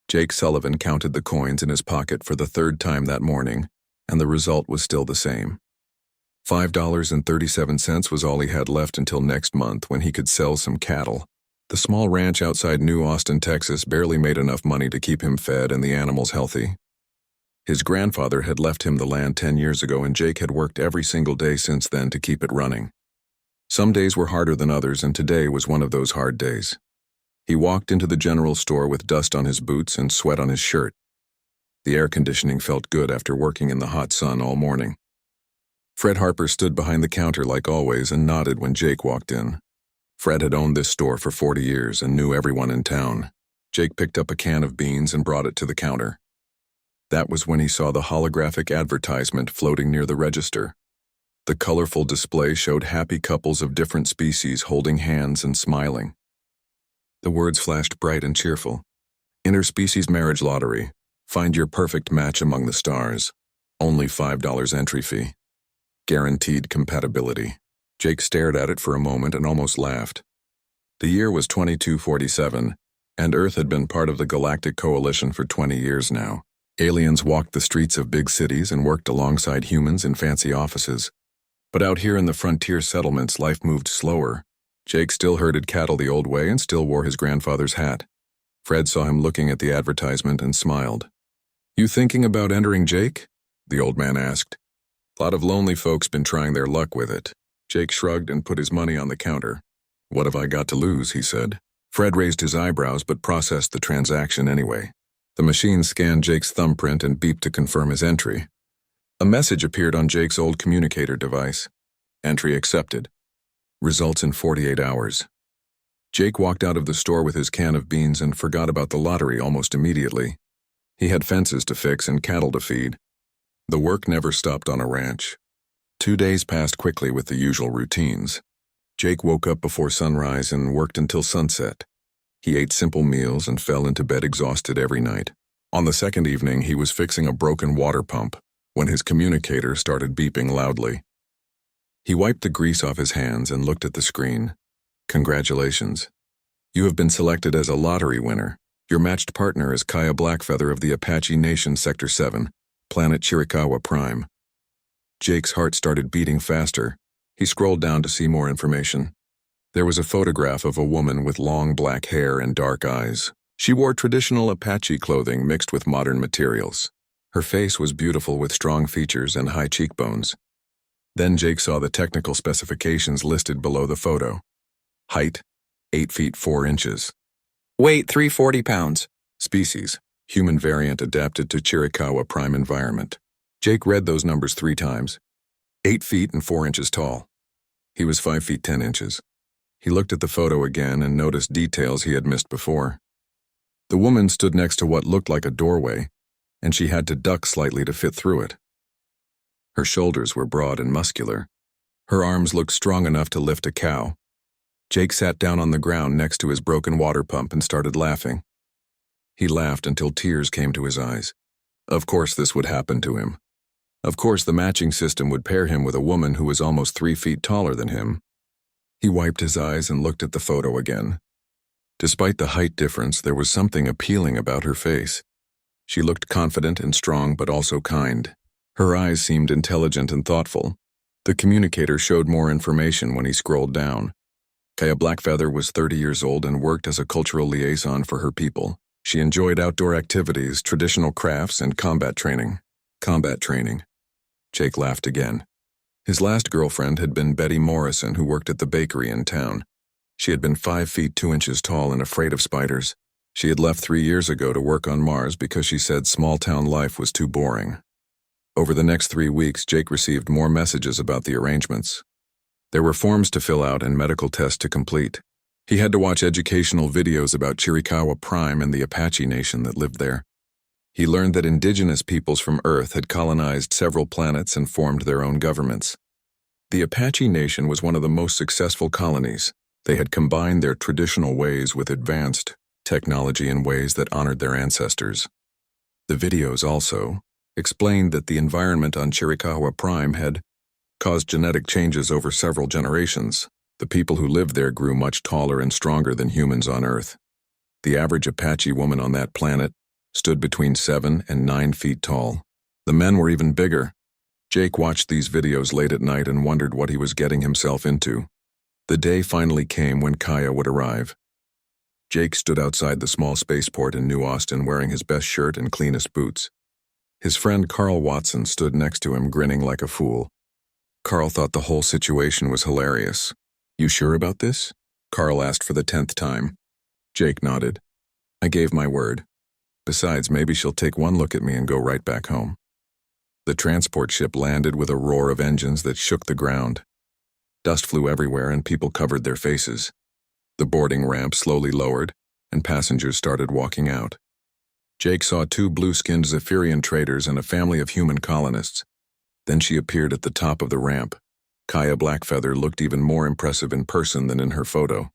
Jake Sullivan counted the coins in his pocket for the third time that morning, and the result was still the same. $5.37 was all he had left until next month, when he could sell some cattle. The small ranch outside New Austin, Texas barely made enough money to keep him fed and the animals healthy. His grandfather had left him the land 10 years ago, and Jake had worked every single day since then to keep it running. Some days were harder than others, and today was one of those hard days. He walked into the general store with dust on his boots and sweat on his shirt. The air conditioning felt good after working in the hot sun all morning. Fred Harper stood behind the counter like always and nodded when Jake walked in. Fred had owned this store for 40 years and knew everyone in town. Jake picked up a can of beans and brought it to the counter. That was when he saw the holographic advertisement floating near the register. The colorful display showed happy couples of different species holding hands and smiling. The words flashed bright and cheerful. Interspecies marriage lottery. Find your perfect match among the stars. Only $5 entry fee. Guaranteed compatibility. Jake stared at it for a moment and almost laughed. The year was 2247, and Earth had been part of the Galactic Coalition for 20 years now. Aliens walked the streets of big cities and worked alongside humans in fancy offices. But out here in the frontier settlements, life moved slower. Jake still herded cattle the old way and still wore his grandfather's hat. Fred saw him looking at the advertisement and smiled. "You thinking about entering, Jake?" the old man asked. "A lot of lonely folks been trying their luck with it." Jake shrugged and put his money on the counter. "What have I got to lose?" he said. Fred raised his eyebrows but processed the transaction anyway. The machine scanned Jake's thumbprint and beeped to confirm his entry. A message appeared on Jake's old communicator device. Entry accepted. Results in 48 hours. Jake walked out of the store with his can of beans and forgot about the lottery almost immediately. He had fences to fix and cattle to feed. The work never stopped on a ranch. 2 days passed quickly with the usual routines. Jake woke up before sunrise and worked until sunset. He ate simple meals and fell into bed exhausted every night. On the second evening, he was fixing a broken water pump when his communicator started beeping loudly. He wiped the grease off his hands and looked at the screen. "Congratulations. You have been selected as a lottery winner. Your matched partner is Kaya Blackfeather of the Apache Nation, Sector 7, Planet Chiricahua Prime." Jake's heart started beating faster. He scrolled down to see more information. There was a photograph of a woman with long black hair and dark eyes. She wore traditional Apache clothing mixed with modern materials. Her face was beautiful with strong features and high cheekbones. Then Jake saw the technical specifications listed below the photo. Height, 8 feet 4 inches. Weight, 340 pounds. Species, human variant adapted to Chiricahua Prime environment. Jake read those numbers 3 times. 8 feet and 4 inches tall. He was 5 feet 10 inches. He looked at the photo again and noticed details he had missed before. The woman stood next to what looked like a doorway, and she had to duck slightly to fit through it. Her shoulders were broad and muscular. Her arms looked strong enough to lift a cow. Jake sat down on the ground next to his broken water pump and started laughing. He laughed until tears came to his eyes. Of course this would happen to him. Of course the matching system would pair him with a woman who was almost 3 feet taller than him. He wiped his eyes and looked at the photo again. Despite the height difference, there was something appealing about her face. She looked confident and strong, but also kind. Her eyes seemed intelligent and thoughtful. The communicator showed more information when he scrolled down. Kaya Blackfeather was 30 years old and worked as a cultural liaison for her people. She enjoyed outdoor activities, traditional crafts, and combat training. Combat training. Jake laughed again. His last girlfriend had been Betty Morrison, who worked at the bakery in town. She had been 5 feet 2 inches tall and afraid of spiders. She had left 3 years ago to work on Mars because she said small-town life was too boring. Over the next 3 weeks, Jake received more messages about the arrangements. There were forms to fill out and medical tests to complete. He had to watch educational videos about Chiricahua Prime and the Apache Nation that lived there. He learned that indigenous peoples from Earth had colonized several planets and formed their own governments. The Apache Nation was one of the most successful colonies. They had combined their traditional ways with advanced technology in ways that honored their ancestors. The videos also explained that the environment on Chiricahua Prime had caused genetic changes over several generations. The people who lived there grew much taller and stronger than humans on Earth. The average Apache woman on that planet stood between 7 and 9 feet tall. The men were even bigger. Jake watched these videos late at night and wondered what he was getting himself into. The day finally came when Kaya would arrive. Jake stood outside the small spaceport in New Austin wearing his best shirt and cleanest boots. His friend Carl Watson stood next to him grinning like a fool. Carl thought the whole situation was hilarious. "You sure about this?" Carl asked for the 10th time. Jake nodded. "I gave my word. Besides, maybe she'll take one look at me and go right back home." The transport ship landed with a roar of engines that shook the ground. Dust flew everywhere and people covered their faces. The boarding ramp slowly lowered, and passengers started walking out. Jake saw 2 blue-skinned Zephyrian traders and a family of human colonists. Then she appeared at the top of the ramp. Kaya Blackfeather looked even more impressive in person than in her photo.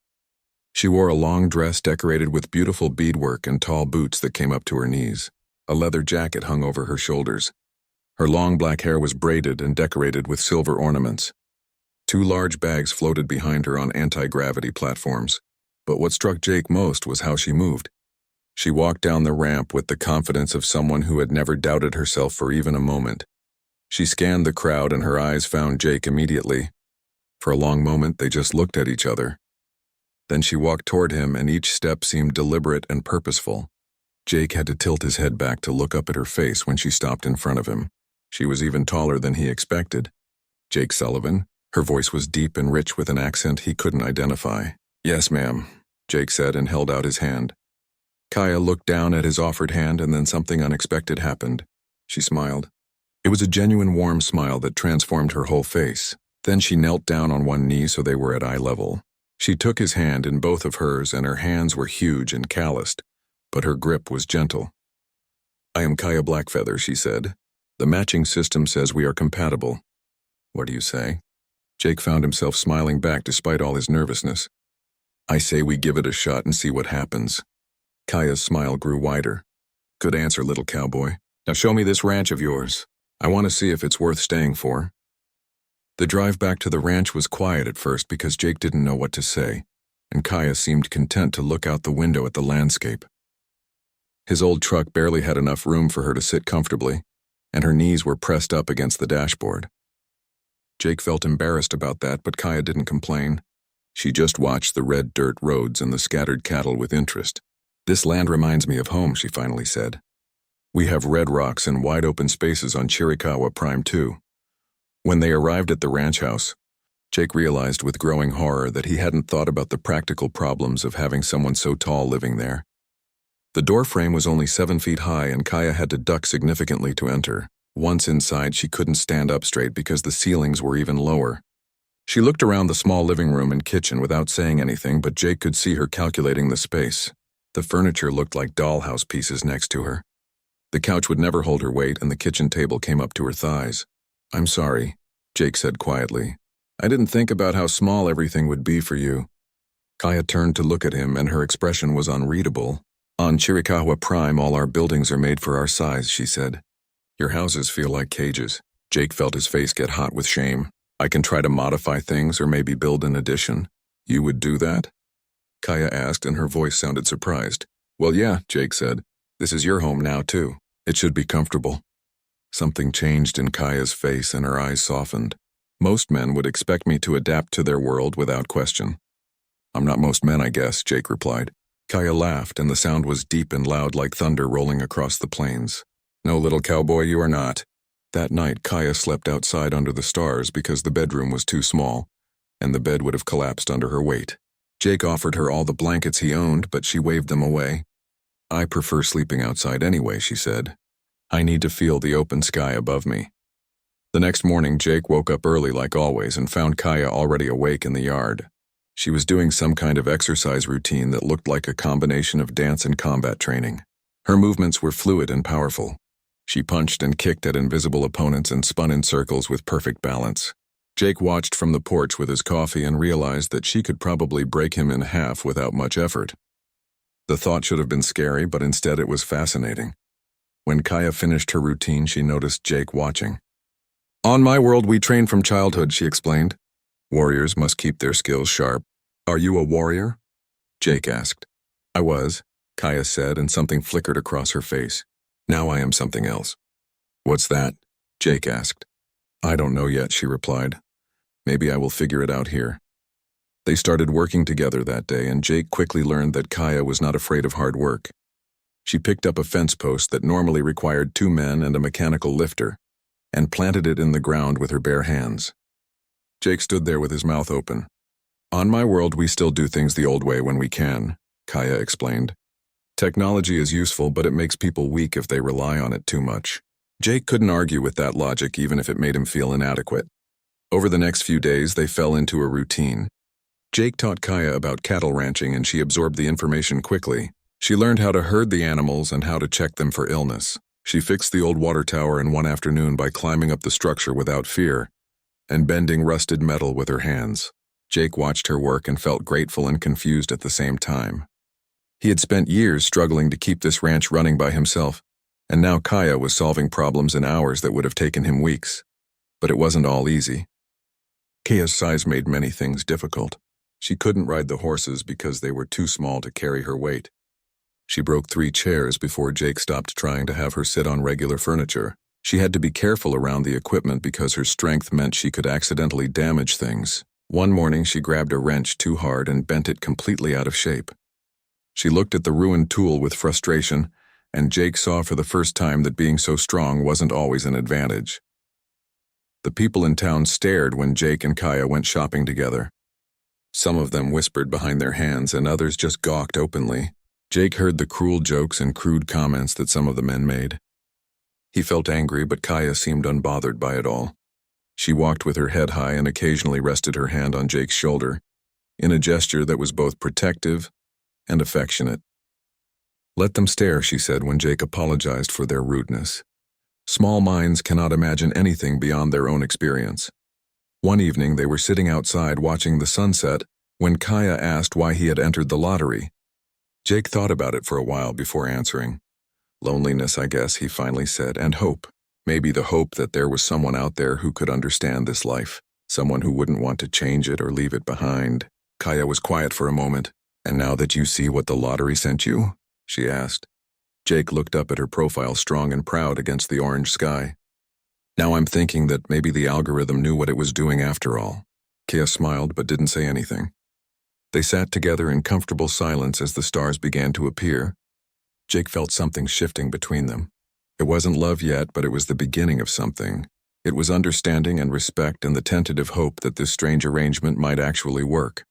She wore a long dress decorated with beautiful beadwork and tall boots that came up to her knees. A leather jacket hung over her shoulders. Her long black hair was braided and decorated with silver ornaments. 2 large bags floated behind her on anti-gravity platforms. But what struck Jake most was how she moved. She walked down the ramp with the confidence of someone who had never doubted herself for even a moment. She scanned the crowd and her eyes found Jake immediately. For a long moment, they just looked at each other. Then she walked toward him and each step seemed deliberate and purposeful. Jake had to tilt his head back to look up at her face when she stopped in front of him. She was even taller than he expected. "Jake Sullivan?" Her voice was deep and rich with an accent he couldn't identify. "Yes, ma'am," Jake said and held out his hand. Kaya looked down at his offered hand and then something unexpected happened. She smiled. It was a genuine warm smile that transformed her whole face. Then she knelt down on one knee so they were at eye level. She took his hand in both of hers and her hands were huge and calloused, but her grip was gentle. "I am Kaya Blackfeather," she said. "The matching system says we are compatible." "What do you say?" Jake found himself smiling back despite all his nervousness. "I say we give it a shot and see what happens." Kaya's smile grew wider. "Good answer, little cowboy. Now show me this ranch of yours. I want to see if it's worth staying for." The drive back to the ranch was quiet at first because Jake didn't know what to say, and Kaya seemed content to look out the window at the landscape. His old truck barely had enough room for her to sit comfortably, and her knees were pressed up against the dashboard. Jake felt embarrassed about that, but Kaya didn't complain. She just watched the red dirt roads and the scattered cattle with interest. "This land reminds me of home," she finally said. "We have red rocks and wide open spaces on Chiricahua Prime too." When they arrived at the ranch house, Jake realized with growing horror that he hadn't thought about the practical problems of having someone so tall living there. The door frame was only 7 feet high and Kaya had to duck significantly to enter. Once inside, she couldn't stand up straight because the ceilings were even lower. She looked around the small living room and kitchen without saying anything, but Jake could see her calculating the space. The furniture looked like dollhouse pieces next to her. The couch would never hold her weight and the kitchen table came up to her thighs. "I'm sorry," Jake said quietly. "I didn't think about how small everything would be for you." Kaya turned to look at him and her expression was unreadable. "On Chiricahua Prime, all our buildings are made for our size," she said. "Your houses feel like cages." Jake felt his face get hot with shame. "I can try to modify things or maybe build an addition." "You would do that?" Kaya asked and her voice sounded surprised. "Well, yeah," Jake said. "This is your home now too. It should be comfortable." Something changed in Kaya's face and her eyes softened. "Most men would expect me to adapt to their world without question." "I'm not most men, I guess," Jake replied. Kaya laughed and the sound was deep and loud like thunder rolling across the plains. "No, little cowboy, you are not." That night, Kaya slept outside under the stars because the bedroom was too small, and the bed would have collapsed under her weight. Jake offered her all the blankets he owned, but she waved them away. "I prefer sleeping outside anyway," she said. "I need to feel the open sky above me." The next morning, Jake woke up early like always and found Kaya already awake in the yard. She was doing some kind of exercise routine that looked like a combination of dance and combat training. Her movements were fluid and powerful. She punched and kicked at invisible opponents and spun in circles with perfect balance. Jake watched from the porch with his coffee and realized that she could probably break him in half without much effort. The thought should have been scary, but instead it was fascinating. When Kaya finished her routine, she noticed Jake watching. "On my world, we train from childhood," she explained. "Warriors must keep their skills sharp." "Are you a warrior?" Jake asked. "I was. Kaya said, and something flickered across her face. Now I am something else. What's that? Jake asked. I don't know yet, she replied. Maybe I will figure it out here. They started working together that day, and Jake quickly learned that Kaya was not afraid of hard work. She picked up a fence post that normally required 2 men and a mechanical lifter, and planted it in the ground with her bare hands. Jake stood there with his mouth open. On my world, we still do things the old way when we can, Kaya explained. Technology is useful, but it makes people weak if they rely on it too much. Jake couldn't argue with that logic, even if it made him feel inadequate. Over the next few days, they fell into a routine. Jake taught Kaya about cattle ranching, and she absorbed the information quickly. She learned how to herd the animals and how to check them for illness. She fixed the old water tower in one afternoon by climbing up the structure without fear and bending rusted metal with her hands. Jake watched her work and felt grateful and confused at the same time. He had spent years struggling to keep this ranch running by himself, and now Kaya was solving problems in hours that would have taken him weeks. But it wasn't all easy. Kaya's size made many things difficult. She couldn't ride the horses because they were too small to carry her weight. She broke 3 chairs before Jake stopped trying to have her sit on regular furniture. She had to be careful around the equipment because her strength meant she could accidentally damage things. One morning, she grabbed a wrench too hard and bent it completely out of shape. She looked at the ruined tool with frustration, and Jake saw for the first time that being so strong wasn't always an advantage. The people in town stared when Jake and Kaya went shopping together. Some of them whispered behind their hands, and others just gawked openly. Jake heard the cruel jokes and crude comments that some of the men made. He felt angry, but Kaya seemed unbothered by it all. She walked with her head high and occasionally rested her hand on Jake's shoulder, in a gesture that was both protective and affectionate. Let them stare, she said when Jake apologized for their rudeness. Small minds cannot imagine anything beyond their own experience. One evening, they were sitting outside watching the sunset when Kaya asked why he had entered the lottery. Jake thought about it for a while before answering. Loneliness, I guess, he finally said, and hope. Maybe the hope that there was someone out there who could understand this life, someone who wouldn't want to change it or leave it behind. Kaya was quiet for a moment. And now that you see what the lottery sent you? She asked. Jake looked up at her profile, strong and proud against the orange sky. Now I'm thinking that maybe the algorithm knew what it was doing after all. Kaya smiled but didn't say anything. They sat together in comfortable silence as the stars began to appear. Jake felt something shifting between them. It wasn't love yet, but it was the beginning of something. It was understanding and respect and the tentative hope that this strange arrangement might actually work.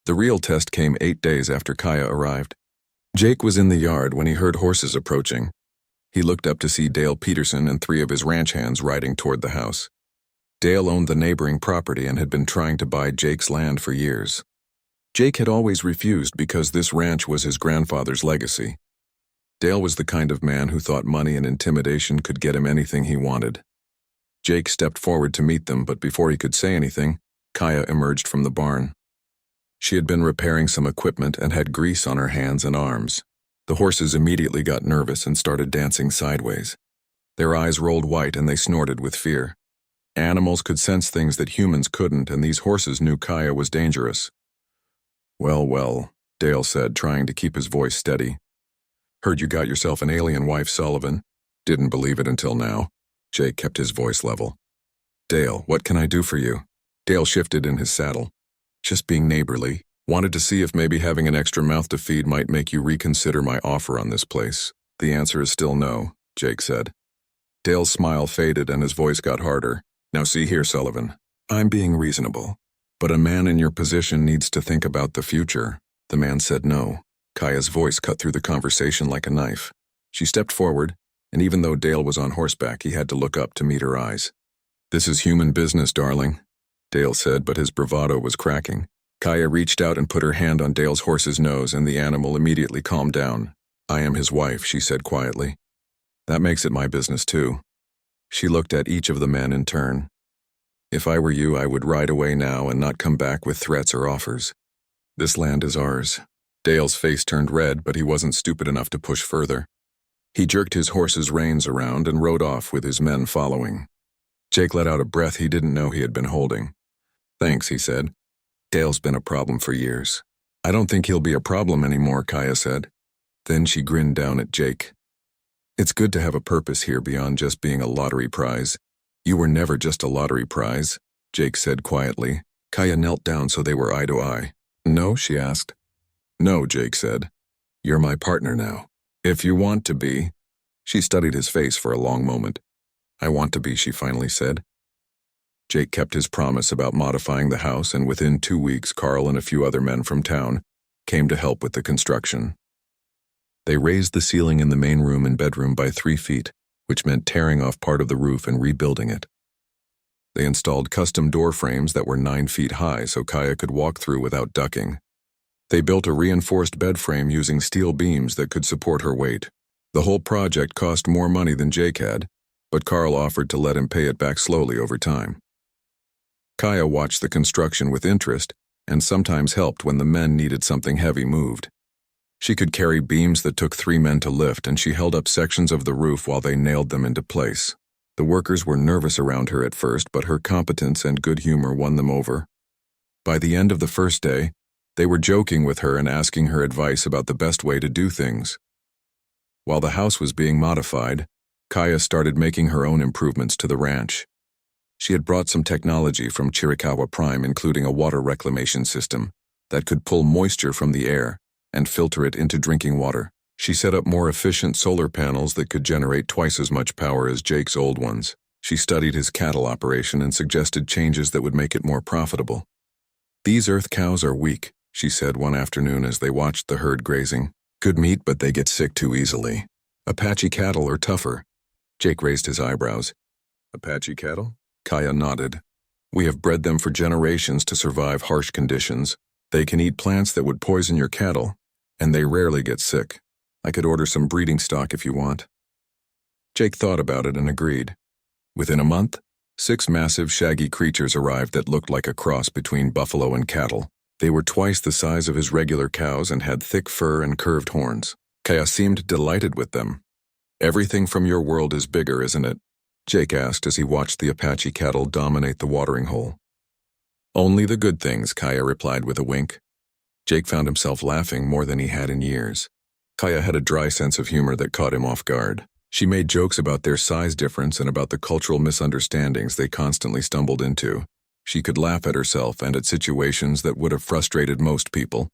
The real test came 8 days after Kaya arrived. Jake was in the yard when he heard horses approaching. He looked up to see Dale Peterson and 3 of his ranch hands riding toward the house. Dale owned the neighboring property and had been trying to buy Jake's land for years. Jake had always refused because this ranch was his grandfather's legacy. Dale was the kind of man who thought money and intimidation could get him anything he wanted. Jake stepped forward to meet them, but before he could say anything, Kaya emerged from the barn. She had been repairing some equipment and had grease on her hands and arms. The horses immediately got nervous and started dancing sideways. Their eyes rolled white and they snorted with fear. Animals could sense things that humans couldn't, and these horses knew Kaya was dangerous. Well, well, Dale said, trying to keep his voice steady. Heard you got yourself an alien wife, Sullivan. Didn't believe it until now. Jake kept his voice level. Dale, what can I do for you? Dale shifted in his saddle. Just being neighborly. Wanted to see if maybe having an extra mouth to feed might make you reconsider my offer on this place. The answer is still no, Jake said. Dale's smile faded and his voice got harder. Now see here, Sullivan. I'm being reasonable. But a man in your position needs to think about the future. The man said no. Kaya's voice cut through the conversation like a knife. She stepped forward, and even though Dale was on horseback, he had to look up to meet her eyes. This is human business, darling, Dale said, but his bravado was cracking. Kaya reached out and put her hand on Dale's horse's nose, and the animal immediately calmed down. I am his wife, she said quietly. That makes it my business, too. She looked at each of the men in turn. If I were you, I would ride away now and not come back with threats or offers. This land is ours. Dale's face turned red, but he wasn't stupid enough to push further. He jerked his horse's reins around and rode off with his men following. Jake let out a breath he didn't know he had been holding. Thanks, he said. Dale's been a problem for years. I don't think he'll be a problem anymore, Kaya said. Then she grinned down at Jake. It's good to have a purpose here beyond just being a lottery prize. You were never just a lottery prize, Jake said quietly. Kaya knelt down so they were eye to eye. No, she asked. No, Jake said. You're my partner now. If you want to be. She studied his face for a long moment. I want to be, she finally said. Jake kept his promise about modifying the house, and within 2 weeks, Carl and a few other men from town came to help with the construction. They raised the ceiling in the main room and bedroom by 3 feet, which meant tearing off part of the roof and rebuilding it. They installed custom door frames that were 9 feet high so Kaya could walk through without ducking. They built a reinforced bed frame using steel beams that could support her weight. The whole project cost more money than Jake had, but Carl offered to let him pay it back slowly over time. Kaya watched the construction with interest and sometimes helped when the men needed something heavy moved. She could carry beams that took 3 men to lift, and she held up sections of the roof while they nailed them into place. The workers were nervous around her at first, but her competence and good humor won them over. By the end of the first day, they were joking with her and asking her advice about the best way to do things. While the house was being modified, Kaya started making her own improvements to the ranch. She had brought some technology from Chiricahua Prime, including a water reclamation system that could pull moisture from the air and filter it into drinking water. She set up more efficient solar panels that could generate twice as much power as Jake's old ones. She studied his cattle operation and suggested changes that would make it more profitable. These earth cows are weak, she said one afternoon as they watched the herd grazing. Good meat, but they get sick too easily. Apache cattle are tougher. Jake raised his eyebrows. Apache cattle? Kaya nodded. We have bred them for generations to survive harsh conditions. They can eat plants that would poison your cattle, and they rarely get sick. I could order some breeding stock if you want. Jake thought about it and agreed. Within a month, 6 massive shaggy creatures arrived that looked like a cross between buffalo and cattle. They were twice the size of his regular cows and had thick fur and curved horns. Kaya seemed delighted with them. Everything from your world is bigger, isn't it? Jake asked as he watched the Apache cattle dominate the watering hole. Only the good things, Kaya replied with a wink. Jake found himself laughing more than he had in years. Kaya had a dry sense of humor that caught him off guard. She made jokes about their size difference and about the cultural misunderstandings they constantly stumbled into. She could laugh at herself and at situations that would have frustrated most people.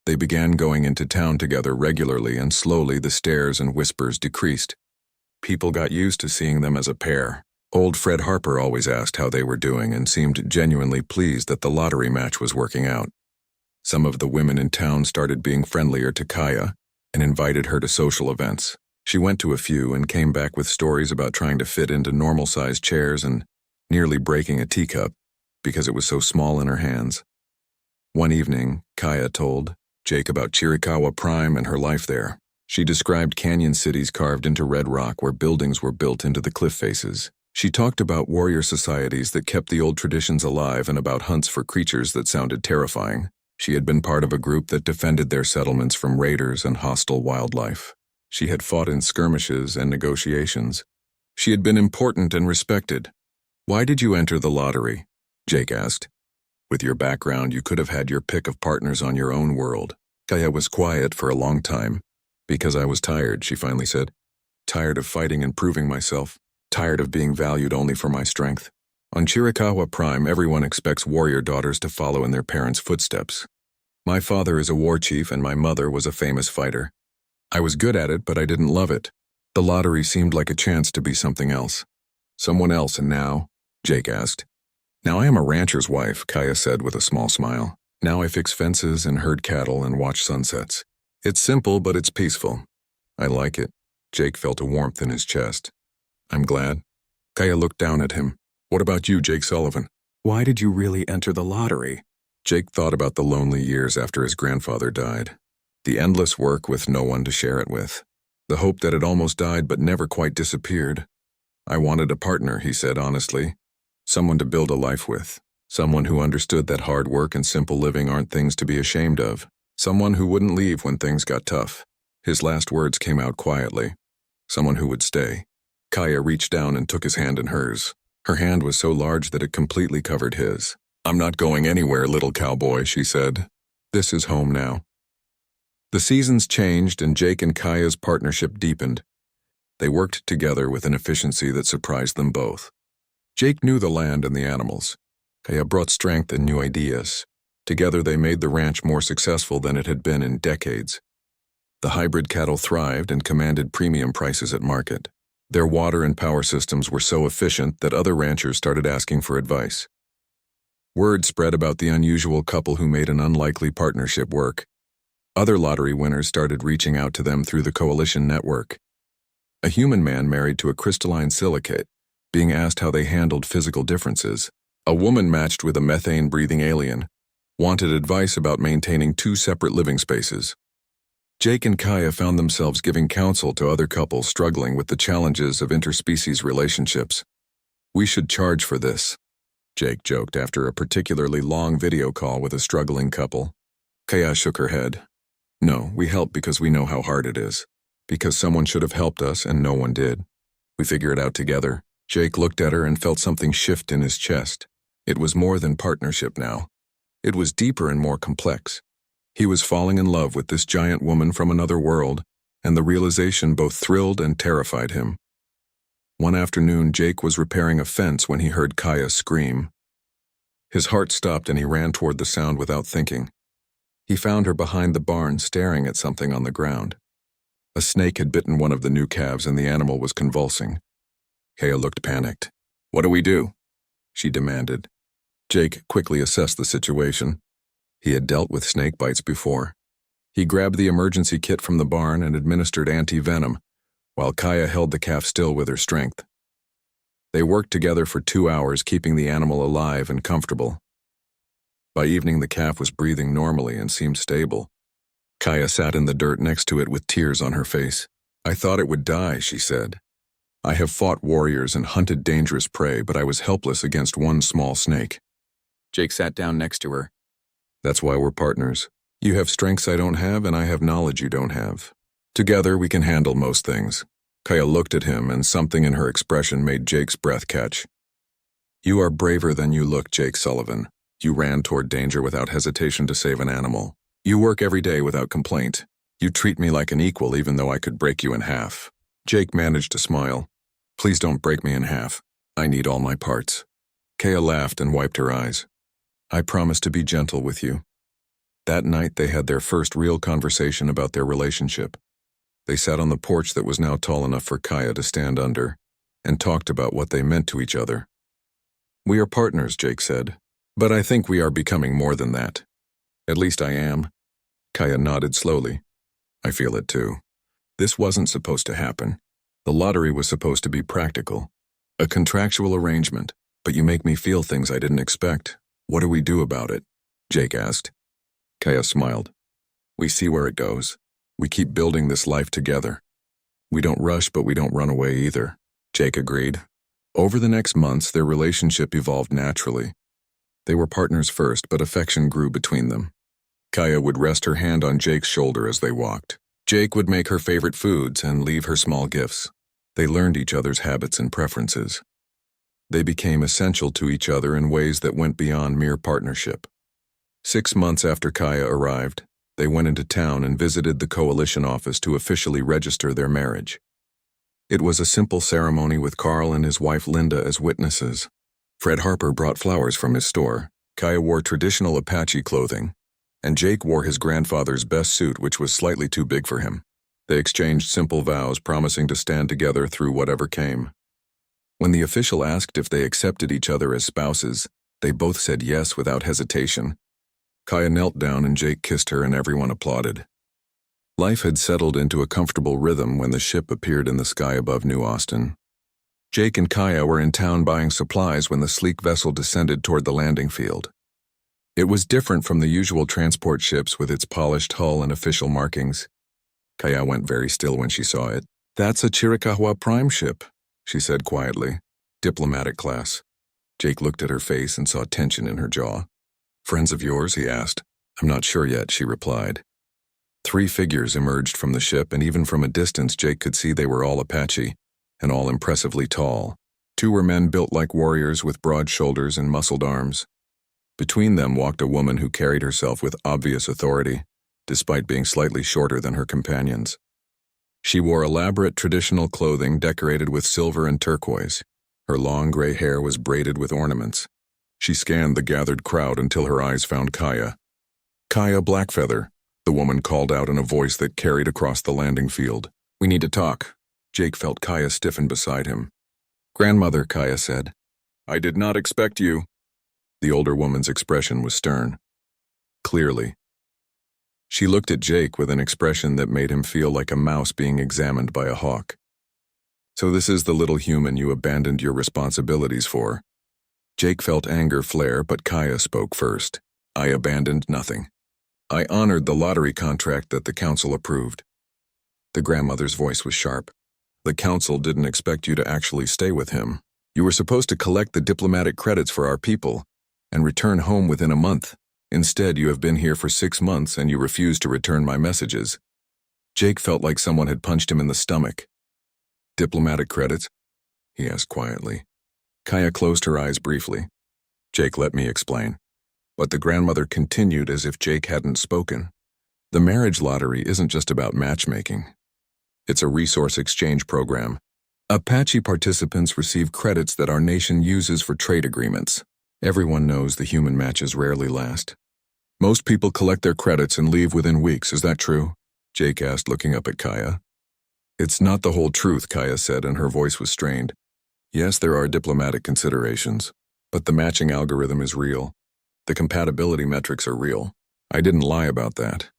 They began going into town together regularly, and slowly the stares and whispers decreased. People got used to seeing them as a pair. Old Fred Harper always asked how they were doing and seemed genuinely pleased that the lottery match was working out. Some of the women in town started being friendlier to Kaya and invited her to social events. She went to a few and came back with stories about trying to fit into normal-sized chairs and nearly breaking a teacup because it was so small in her hands. One evening, Kaya told Jake about Chiricahua Prime and her life there. She described canyon cities carved into red rock where buildings were built into the cliff faces. She talked about warrior societies that kept the old traditions alive and about hunts for creatures that sounded terrifying. She had been part of a group that defended their settlements from raiders and hostile wildlife. She had fought in skirmishes and negotiations. She had been important and respected. Why did you enter the lottery? Jake asked. With your background, you could have had your pick of partners on your own world. Kaya was quiet for a long time. Because I was tired, she finally said. Tired of fighting and proving myself. Tired of being valued only for my strength. On Chiricahua Prime, everyone expects warrior daughters to follow in their parents' footsteps. My father is a war chief and my mother was a famous fighter. I was good at it, but I didn't love it. The lottery seemed like a chance to be something else. Someone else, and now? Jake asked. Now I am a rancher's wife, Kaya said with a small smile. Now I fix fences and herd cattle and watch sunsets. It's simple, but it's peaceful. I like it. Jake felt a warmth in his chest. I'm glad. Kaya looked down at him. What about you, Jake Sullivan? Why did you really enter the lottery? Jake thought about the lonely years after his grandfather died. The endless work with no one to share it with. The hope that had almost died but never quite disappeared. I wanted a partner, he said honestly. Someone to build a life with. Someone who understood that hard work and simple living aren't things to be ashamed of. Someone who wouldn't leave when things got tough. His last words came out quietly. Someone who would stay. Kaya reached down and took his hand in hers. Her hand was so large that it completely covered his. I'm not going anywhere, little cowboy, she said. This is home now. The seasons changed and Jake and Kaya's partnership deepened. They worked together with an efficiency that surprised them both. Jake knew the land and the animals. Kaya brought strength and new ideas. Together they made the ranch more successful than it had been in decades. The hybrid cattle thrived and commanded premium prices at market. Their water and power systems were so efficient that other ranchers started asking for advice. Word spread about the unusual couple who made an unlikely partnership work. Other lottery winners started reaching out to them through the coalition network. A human man married to a crystalline silicate, being asked how they handled physical differences. A woman matched with a methane-breathing alien, wanted advice about maintaining 2 separate living spaces. Jake and Kaya found themselves giving counsel to other couples struggling with the challenges of interspecies relationships. "We should charge for this," Jake joked after a particularly long video call with a struggling couple. Kaya shook her head. "No, we help because we know how hard it is. Because someone should have helped us and no one did. We figure it out together." Jake looked at her and felt something shift in his chest. It was more than partnership now. It was deeper and more complex. He was falling in love with this giant woman from another world, and the realization both thrilled and terrified him. One afternoon, Jake was repairing a fence when he heard Kaya scream. His heart stopped and he ran toward the sound without thinking. He found her behind the barn staring at something on the ground. A snake had bitten one of the new calves and the animal was convulsing. Kaya looked panicked. "What do we do?" she demanded. Jake quickly assessed the situation. He had dealt with snake bites before. He grabbed the emergency kit from the barn and administered anti-venom, while Kaya held the calf still with her strength. They worked together for 2 hours, keeping the animal alive and comfortable. By evening, the calf was breathing normally and seemed stable. Kaya sat in the dirt next to it with tears on her face. "I thought it would die," she said. "I have fought warriors and hunted dangerous prey, but I was helpless against one small snake." Jake sat down next to her. "That's why we're partners. You have strengths I don't have, and I have knowledge you don't have. Together, we can handle most things." Kaya looked at him, and something in her expression made Jake's breath catch. "You are braver than you look, Jake Sullivan. You ran toward danger without hesitation to save an animal. You work every day without complaint. You treat me like an equal even though I could break you in half." Jake managed to smile. "Please don't break me in half. I need all my parts." Kaya laughed and wiped her eyes. "I promise to be gentle with you." That night they had their first real conversation about their relationship. They sat on the porch that was now tall enough for Kaya to stand under, and talked about what they meant to each other. "We are partners," Jake said, "but I think we are becoming more than that. At least I am." Kaya nodded slowly. "I feel it too. This wasn't supposed to happen. The lottery was supposed to be practical. A contractual arrangement, but you make me feel things I didn't expect. What do we do about it?" Jake asked. Kaya smiled. "We see where it goes. We keep building this life together. We don't rush, but we don't run away either." Jake agreed. Over the next months, their relationship evolved naturally. They were partners first, but affection grew between them. Kaya would rest her hand on Jake's shoulder as they walked. Jake would make her favorite foods and leave her small gifts. They learned each other's habits and preferences. They became essential to each other in ways that went beyond mere partnership. 6 months after Kaya arrived, they went into town and visited the coalition office to officially register their marriage. It was a simple ceremony with Carl and his wife Linda as witnesses. Fred Harper brought flowers from his store. Kaya wore traditional Apache clothing, and Jake wore his grandfather's best suit, which was slightly too big for him. They exchanged simple vows, promising to stand together through whatever came. When the official asked if they accepted each other as spouses, they both said yes without hesitation. Kaya knelt down and Jake kissed her and everyone applauded. Life had settled into a comfortable rhythm when the ship appeared in the sky above New Austin. Jake and Kaya were in town buying supplies when the sleek vessel descended toward the landing field. It was different from the usual transport ships with its polished hull and official markings. Kaya went very still when she saw it. "That's a Chiricahua Prime ship," she said quietly. "Diplomatic class." Jake looked at her face and saw tension in her jaw. "Friends of yours?" he asked. "I'm not sure yet," she replied. 3 figures emerged from the ship, and even from a distance Jake could see they were all Apache, and all impressively tall. 2 were men built like warriors with broad shoulders and muscled arms. Between them walked a woman who carried herself with obvious authority, despite being slightly shorter than her companions. She wore elaborate traditional clothing decorated with silver and turquoise. Her long gray hair was braided with ornaments. She scanned the gathered crowd until her eyes found Kaya. "Kaya Blackfeather," the woman called out in a voice that carried across the landing field. "We need to talk." Jake felt Kaya stiffen beside him. "Grandmother," Kaya said. "I did not expect you." The older woman's expression was stern. Clearly. She looked at Jake with an expression that made him feel like a mouse being examined by a hawk. "So this is the little human you abandoned your responsibilities for." Jake felt anger flare, but Kaya spoke first. "I abandoned nothing. I honored the lottery contract that the council approved." The grandmother's voice was sharp. "The council didn't expect you to actually stay with him. You were supposed to collect the diplomatic credits for our people and return home within a month. Instead, you have been here for 6 months and you refuse to return my messages." Jake felt like someone had punched him in the stomach. "Diplomatic credits?" he asked quietly. Kaya closed her eyes briefly. "Jake, let me explain." But the grandmother continued as if Jake hadn't spoken. "The marriage lottery isn't just about matchmaking. It's a resource exchange program. Apache participants receive credits that our nation uses for trade agreements. Everyone knows the human matches rarely last. Most people collect their credits and leave within weeks, is that true?" Jake asked, looking up at Kaya. "It's not the whole truth," Kaya said, and her voice was strained. "Yes, there are diplomatic considerations, but the matching algorithm is real. The compatibility metrics are real. I didn't lie about that."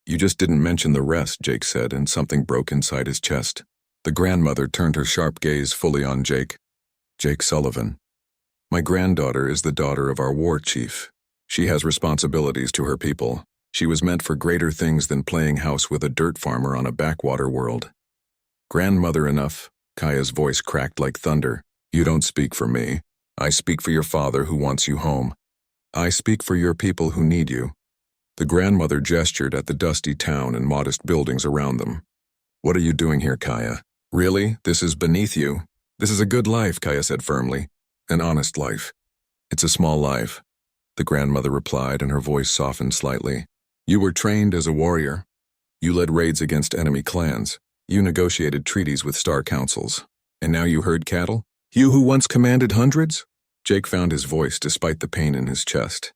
"You just didn't mention the rest," Jake said, and something broke inside his chest. The grandmother turned her sharp gaze fully on Jake. "Jake Sullivan. My granddaughter is the daughter of our war chief. She has responsibilities to her people. She was meant for greater things than playing house with a dirt farmer on a backwater world." "Grandmother enough," Kaya's voice cracked like thunder. "You don't speak for me. I speak for your father who wants you home. I speak for your people who need you." The grandmother gestured at the dusty town and modest buildings around them. "What are you doing here, Kaya? Really? This is beneath you." "This is a good life," Kaya said firmly. "An honest life." "It's a small life," the grandmother replied, and her voice softened slightly. "You were trained as a warrior. You led raids against enemy clans. You negotiated treaties with star councils. And now you herd cattle? You who once commanded hundreds?" Jake found his voice despite the pain in his chest.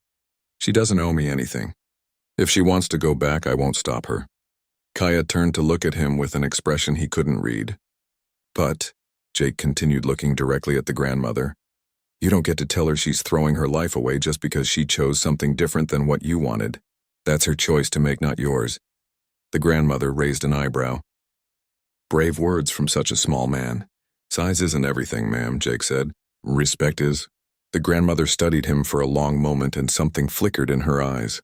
"She doesn't owe me anything. If she wants to go back, I won't stop her." Kaya turned to look at him with an expression he couldn't read. "But," Jake continued, looking directly at the grandmother, "you don't get to tell her she's throwing her life away just because she chose something different than what you wanted. That's her choice to make, not yours." The grandmother raised an eyebrow. "Brave words from such a small man." "Size isn't everything, ma'am," Jake said. "Respect is." The grandmother studied him for a long moment and something flickered in her eyes.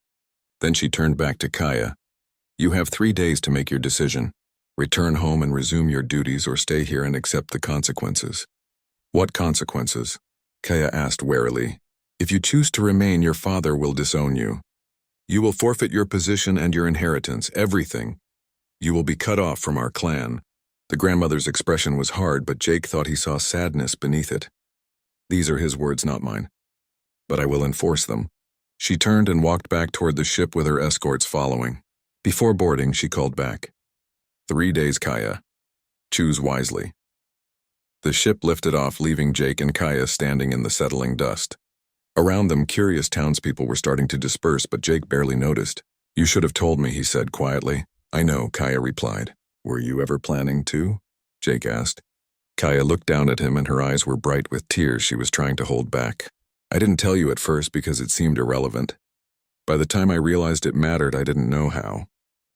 Then she turned back to Kaya. "You have 3 days to make your decision. Return home and resume your duties, or stay here and accept the consequences." "What consequences?" Kaya asked warily. "If you choose to remain, your father will disown you. You will forfeit your position and your inheritance, everything. You will be cut off from our clan." The grandmother's expression was hard, but Jake thought he saw sadness beneath it. "These are his words, not mine. But I will enforce them." She turned and walked back toward the ship with her escorts following. Before boarding, she called back. 3 days, Kaya. Choose wisely." The ship lifted off, leaving Jake and Kaya standing in the settling dust. Around them, curious townspeople were starting to disperse, but Jake barely noticed. "You should have told me," he said quietly. "I know," Kaya replied. "Were you ever planning to?" Jake asked. Kaya looked down at him, and her eyes were bright with tears she was trying to hold back. "I didn't tell you at first because it seemed irrelevant. By the time I realized it mattered, I didn't know how."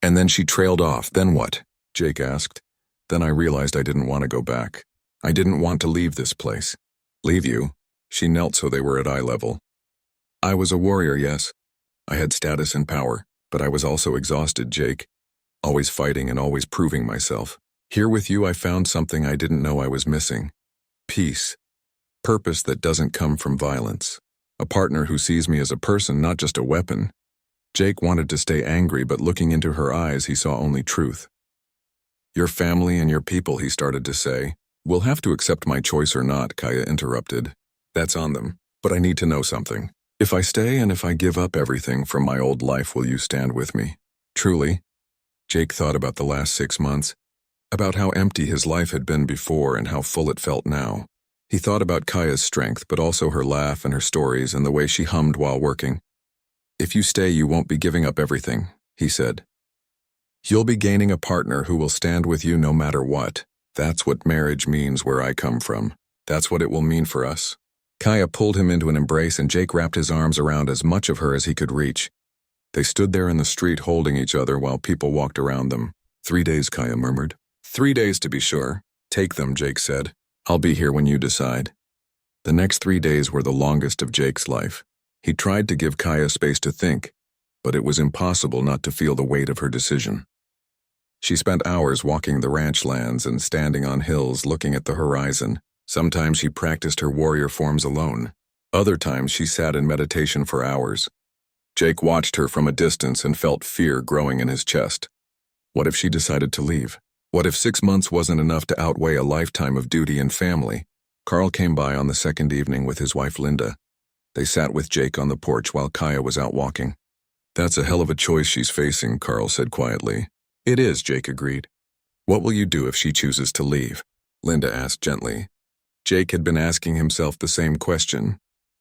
"And then she trailed off. Then what?" Jake asked. "Then I realized I didn't want to go back. I didn't want to leave this place." "Leave you?" She knelt so they were at eye level. "I was a warrior, yes. I had status and power, but I was also exhausted, Jake. Always fighting and always proving myself. Here with you, I found something I didn't know I was missing. Peace. Purpose that doesn't come from violence. A partner who sees me as a person, not just a weapon." Jake wanted to stay angry, but looking into her eyes, he saw only truth. "Your family and your people," he started to say. "Will have to accept my choice or not," Kaya interrupted. "That's on them. But I need to know something. If I stay and if I give up everything from my old life, will you stand with me?" Truly, Jake thought about the last 6 months, about how empty his life had been before and how full it felt now. He thought about Kaya's strength, but also her laugh and her stories and the way she hummed while working. "If you stay, you won't be giving up everything," he said. "You'll be gaining a partner who will stand with you no matter what. That's what marriage means where I come from. That's what it will mean for us." Kaya pulled him into an embrace and Jake wrapped his arms around as much of her as he could reach. They stood there in the street holding each other while people walked around them. 3 days, Kaya murmured. 3 days to be sure. Take them, Jake said. I'll be here when you decide. The next 3 days were the longest of Jake's life. He tried to give Kaya space to think, but it was impossible not to feel the weight of her decision. She spent hours walking the ranch lands and standing on hills looking at the horizon. Sometimes she practiced her warrior forms alone. Other times she sat in meditation for hours. Jake watched her from a distance and felt fear growing in his chest. What if she decided to leave? What if 6 months wasn't enough to outweigh a lifetime of duty and family? Carl came by on the second evening with his wife Linda. They sat with Jake on the porch while Kaya was out walking. "That's a hell of a choice she's facing," Carl said quietly. "It is," Jake agreed. "What will you do if she chooses to leave?" Linda asked gently. Jake had been asking himself the same question.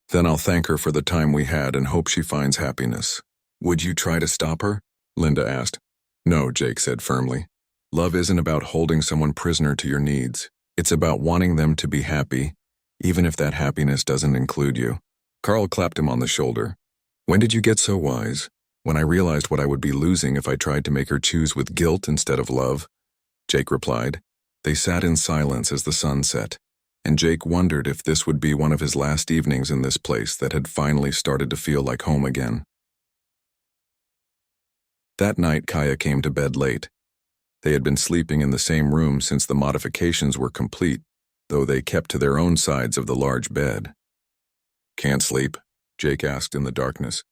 "Then I'll thank her for the time we had and hope she finds happiness." "Would you try to stop her?" Linda asked. "No," Jake said firmly. "Love isn't about holding someone prisoner to your needs. It's about wanting them to be happy, even if that happiness doesn't include you." Carl clapped him on the shoulder. "When did you get so wise?" "When I realized what I would be losing if I tried to make her choose with guilt instead of love," Jake replied. They sat in silence as the sun set, and Jake wondered if this would be one of his last evenings in this place that had finally started to feel like home again. That night, Kaya came to bed late. They had been sleeping in the same room since the modifications were complete, though they kept to their own sides of the large bed. "Can't sleep?" Jake asked in the darkness.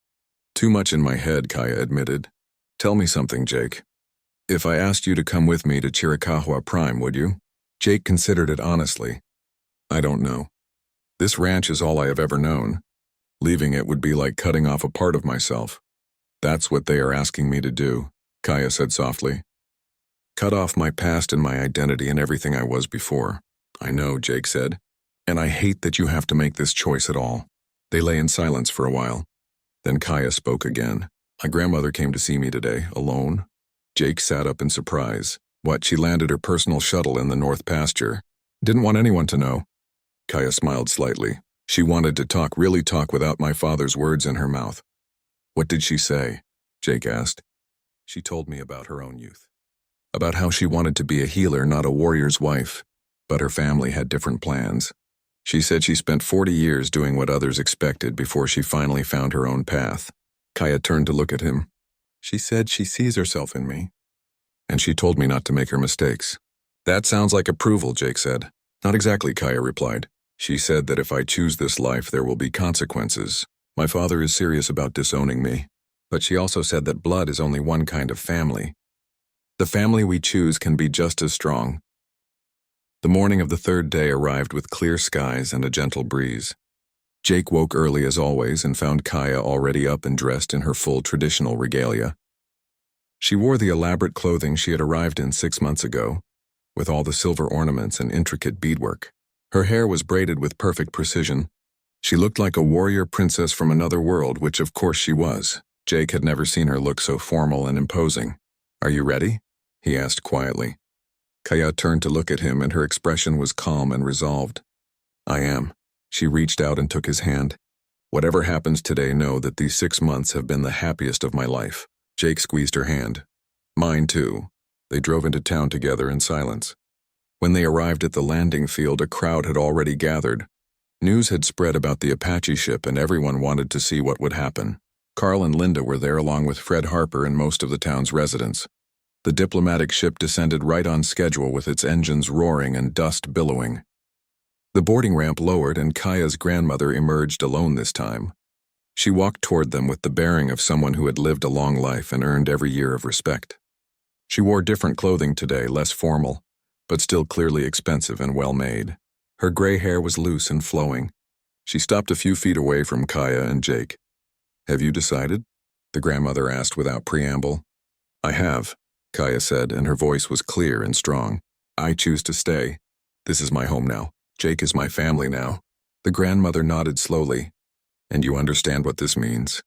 "Too much in my head," Kaya admitted. "Tell me something, Jake. If I asked you to come with me to Chiricahua Prime, would you?" Jake considered it honestly. "I don't know. This ranch is all I have ever known. Leaving it would be like cutting off a part of myself." "That's what they are asking me to do," Kaya said softly. "Cut off my past and my identity and everything I was before." "I know," Jake said. "And I hate that you have to make this choice at all." They lay in silence for a while. Then Kaya spoke again. "My grandmother came to see me today, alone." Jake sat up in surprise. "What, she landed her personal shuttle in the north pasture? Didn't want anyone to know." Kaya smiled slightly. "She wanted to talk, really talk without my father's words in her mouth." "What did she say?" Jake asked. "She told me about her own youth. About how she wanted to be a healer, not a warrior's wife. But her family had different plans. She said she spent 40 years doing what others expected before she finally found her own path." Kaya turned to look at him. "She said she sees herself in me. And she told me not to make her mistakes." "That sounds like approval," Jake said. "Not exactly," Kaya replied. "She said that if I choose this life, there will be consequences. My father is serious about disowning me. But she also said that blood is only one kind of family. The family we choose can be just as strong." The morning of the third day arrived with clear skies and a gentle breeze. Jake woke early as always and found Kaya already up and dressed in her full traditional regalia. She wore the elaborate clothing she had arrived in 6 months ago, with all the silver ornaments and intricate beadwork. Her hair was braided with perfect precision. She looked like a warrior princess from another world, which of course she was. Jake had never seen her look so formal and imposing. "Are you ready?" he asked quietly. Kaya turned to look at him and her expression was calm and resolved. "I am." She reached out and took his hand. "Whatever happens today, know that these 6 months have been the happiest of my life." Jake squeezed her hand. "Mine too." They drove into town together in silence. When they arrived at the landing field, a crowd had already gathered. News had spread about the Apache ship and everyone wanted to see what would happen. Carl and Linda were there along with Fred Harper and most of the town's residents. The diplomatic ship descended right on schedule with its engines roaring and dust billowing. The boarding ramp lowered and Kaya's grandmother emerged alone this time. She walked toward them with the bearing of someone who had lived a long life and earned every year of respect. She wore different clothing today, less formal, but still clearly expensive and well-made. Her gray hair was loose and flowing. She stopped a few feet away from Kaya and Jake. "Have you decided?" the grandmother asked without preamble. I have, Kaya said, and her voice was clear and strong. I choose to stay. This is my home now. Jake is my family now. The grandmother nodded slowly. And you understand what this means?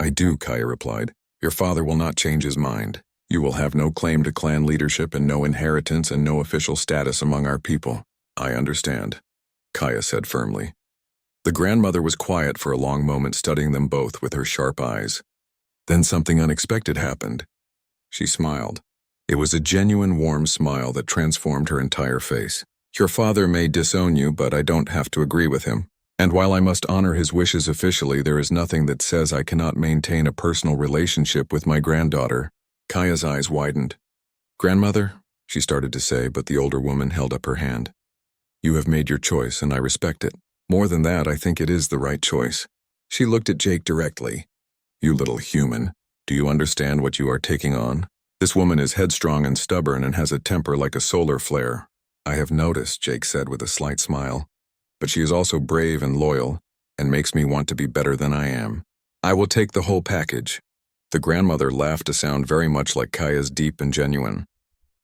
I do, Kaya replied. Your father will not change his mind. You will have no claim to clan leadership and no inheritance and no official status among our people. I understand, Kaya said firmly. The grandmother was quiet for a long moment, studying them both with her sharp eyes. Then something unexpected happened. She smiled. It was a genuine, warm smile that transformed her entire face. Your father may disown you, but I don't have to agree with him. And while I must honor his wishes officially, there is nothing that says I cannot maintain a personal relationship with my granddaughter. Kaya's eyes widened. Grandmother, she started to say, but the older woman held up her hand. You have made your choice, and I respect it. More than that, I think it is the right choice. She looked at Jake directly. You little human, do you understand what you are taking on? This woman is headstrong and stubborn and has a temper like a solar flare. I have noticed, Jake said with a slight smile. But she is also brave and loyal, and makes me want to be better than I am. I will take the whole package. The grandmother laughed to sound very much like Kaya's, deep and genuine.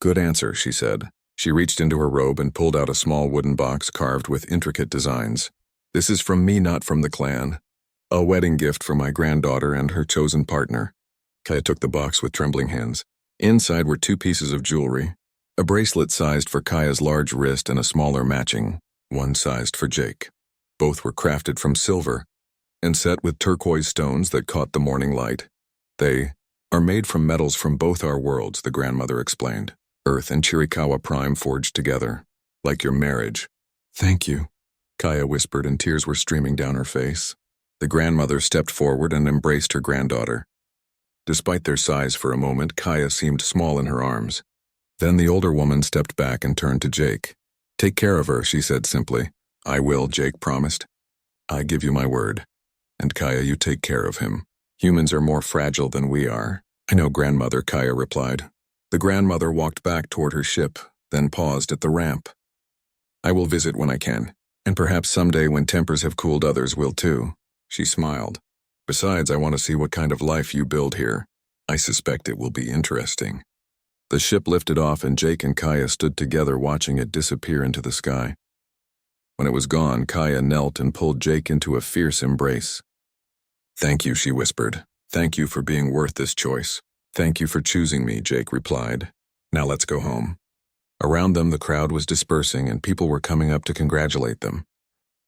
Good answer, she said. She reached into her robe and pulled out a small wooden box carved with intricate designs. This is from me, not from the clan. A wedding gift for my granddaughter and her chosen partner. Kaya took the box with trembling hands. Inside were 2 pieces of jewelry. A bracelet sized for Kaya's large wrist and a smaller matching, one sized for Jake. Both were crafted from silver and set with turquoise stones that caught the morning light. They are made from metals from both our worlds, the grandmother explained. Earth and Chiricahua Prime forged together, like your marriage. Thank you, Kaya whispered, and tears were streaming down her face. The grandmother stepped forward and embraced her granddaughter. Despite their size for a moment, Kaya seemed small in her arms. Then the older woman stepped back and turned to Jake. Take care of her, she said simply. I will, Jake promised. I give you my word. And Kaya, you take care of him. Humans are more fragile than we are. I know, grandmother, Kaya replied. The grandmother walked back toward her ship, then paused at the ramp. I will visit when I can, and perhaps someday when tempers have cooled, others will too. She smiled. Besides, I want to see what kind of life you build here. I suspect it will be interesting. The ship lifted off and Jake and Kaya stood together watching it disappear into the sky. When it was gone, Kaya knelt and pulled Jake into a fierce embrace. Thank you, she whispered. Thank you for being worth this choice. Thank you for choosing me, Jake replied. Now let's go home. Around them, the crowd was dispersing and people were coming up to congratulate them.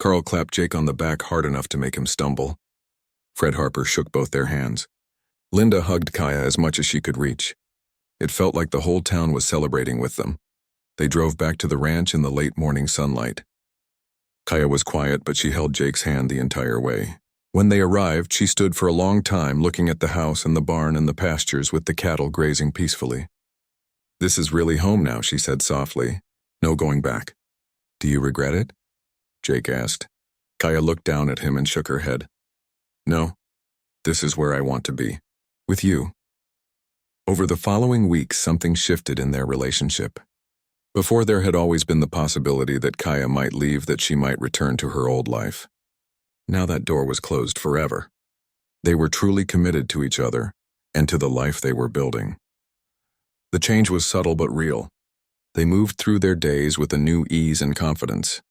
Carl clapped Jake on the back hard enough to make him stumble. Fred Harper shook both their hands. Linda hugged Kaya as much as she could reach. It felt like the whole town was celebrating with them. They drove back to the ranch in the late morning sunlight. Kaya was quiet, but she held Jake's hand the entire way. When they arrived, she stood for a long time looking at the house and the barn and the pastures with the cattle grazing peacefully. This is really home now, she said softly. No going back. Do you regret it? Jake asked. Kaya looked down at him and shook her head. No, this is where I want to be. With you. Over the following weeks, something shifted in their relationship. Before, there had always been the possibility that Kaya might leave, that she might return to her old life. Now that door was closed forever. They were truly committed to each other and to the life they were building. The change was subtle but real. They moved through their days with a new ease and confidence.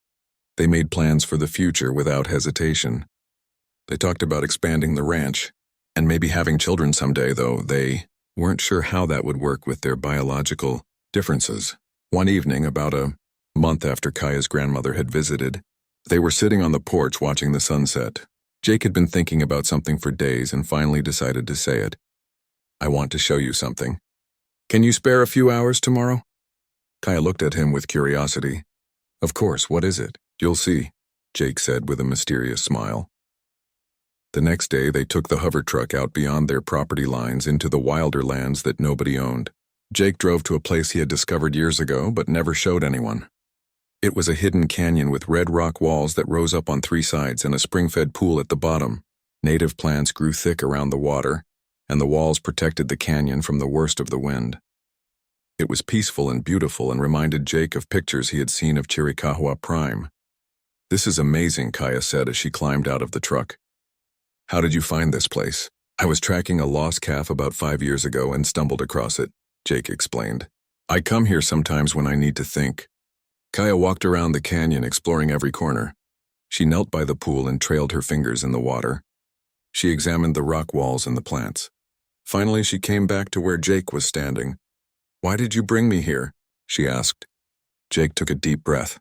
They made plans for the future without hesitation. They talked about expanding the ranch and maybe having children someday, though they weren't sure how that would work with their biological differences. One evening, about a month after Kaya's grandmother had visited, they were sitting on the porch watching the sunset. Jake had been thinking about something for days and finally decided to say it. I want to show you something. Can you spare a few hours tomorrow? Kaya looked at him with curiosity. Of course, what is it? You'll see, Jake said with a mysterious smile. The next day, they took the hover truck out beyond their property lines into the wilder lands that nobody owned. Jake drove to a place he had discovered years ago but never showed anyone. It was a hidden canyon with red rock walls that rose up on 3 sides and a spring-fed pool at the bottom. Native plants grew thick around the water, and the walls protected the canyon from the worst of the wind. It was peaceful and beautiful and reminded Jake of pictures he had seen of Chiricahua Prime. This is amazing, Kaya said as she climbed out of the truck. How did you find this place? I was tracking a lost calf about 5 years ago and stumbled across it, Jake explained. I come here sometimes when I need to think. Kaya walked around the canyon exploring every corner. She knelt by the pool and trailed her fingers in the water. She examined the rock walls and the plants. Finally, she came back to where Jake was standing. Why did you bring me here? She asked. Jake took a deep breath.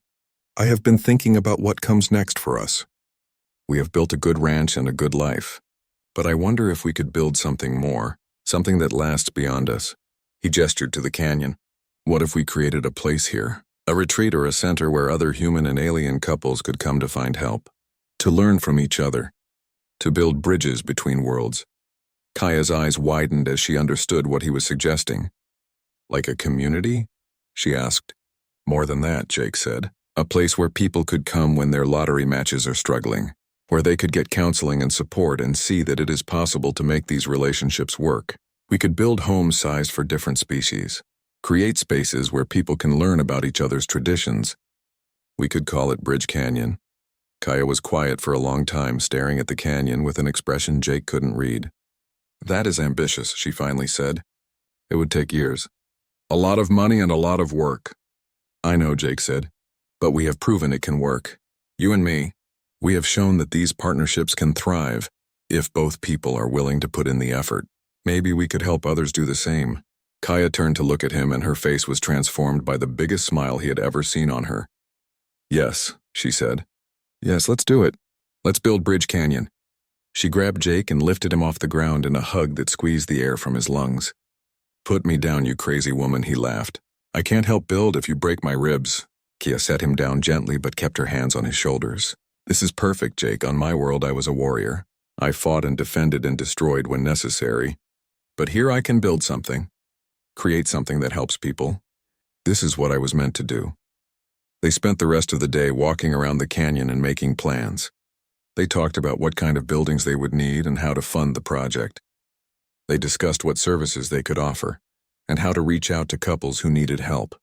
I have been thinking about what comes next for us. We have built a good ranch and a good life. But I wonder if we could build something more, something that lasts beyond us. He gestured to the canyon. What if we created a place here, a retreat or a center where other human and alien couples could come to find help, to learn from each other, to build bridges between worlds? Kaya's eyes widened as she understood what he was suggesting. Like a community? She asked. More than that, Jake said. A place where people could come when their lottery matches are struggling, where they could get counseling and support and see that it is possible to make these relationships work. We could build homes sized for different species, create spaces where people can learn about each other's traditions. We could call it Bridge Canyon. Kaya was quiet for a long time, staring at the canyon with an expression Jake couldn't read. That is ambitious, she finally said. It would take years. A lot of money and a lot of work. I know, Jake said, but we have proven it can work. You and me. We have shown that these partnerships can thrive if both people are willing to put in the effort. Maybe we could help others do the same. Kaya turned to look at him and her face was transformed by the biggest smile he had ever seen on her. Yes, she said. Yes, let's do it. Let's build Bridge Canyon. She grabbed Jake and lifted him off the ground in a hug that squeezed the air from his lungs. Put me down, you crazy woman, he laughed. I can't help build if you break my ribs. Kaya set him down gently but kept her hands on his shoulders. This is perfect, Jake. On my world, I was a warrior. I fought and defended and destroyed when necessary. But here I can build something. Create something that helps people. This is what I was meant to do. They spent the rest of the day walking around the canyon and making plans. They talked about what kind of buildings they would need and how to fund the project. They discussed what services they could offer and how to reach out to couples who needed help.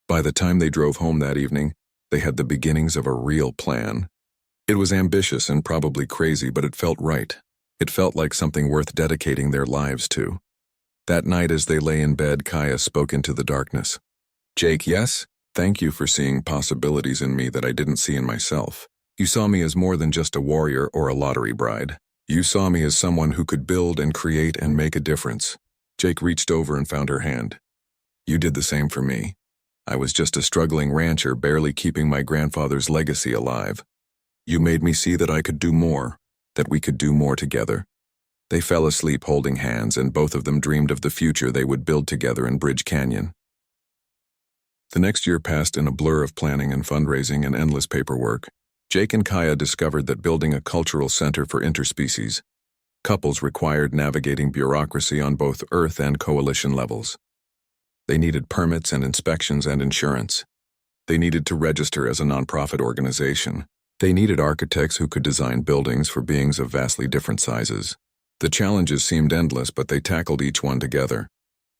By the time they drove home that evening, they had the beginnings of a real plan. It was ambitious and probably crazy, but it felt right. It felt like something worth dedicating their lives to. That night as they lay in bed, Kaya spoke into the darkness. Jake, yes? Thank you for seeing possibilities in me that I didn't see in myself. You saw me as more than just a warrior or a lottery bride. You saw me as someone who could build and create and make a difference. Jake reached over and found her hand. You did the same for me. I was just a struggling rancher barely keeping my grandfather's legacy alive. You made me see that I could do more, that we could do more together. They fell asleep holding hands, and both of them dreamed of the future they would build together in Bridge Canyon. The next year passed in a blur of planning and fundraising and endless paperwork. Jake and Kaya discovered that building a cultural center for interspecies couples required navigating bureaucracy on both Earth and coalition levels. They needed permits and inspections and insurance. They needed to register as a nonprofit organization. They needed architects who could design buildings for beings of vastly different sizes. The challenges seemed endless, but they tackled each one together.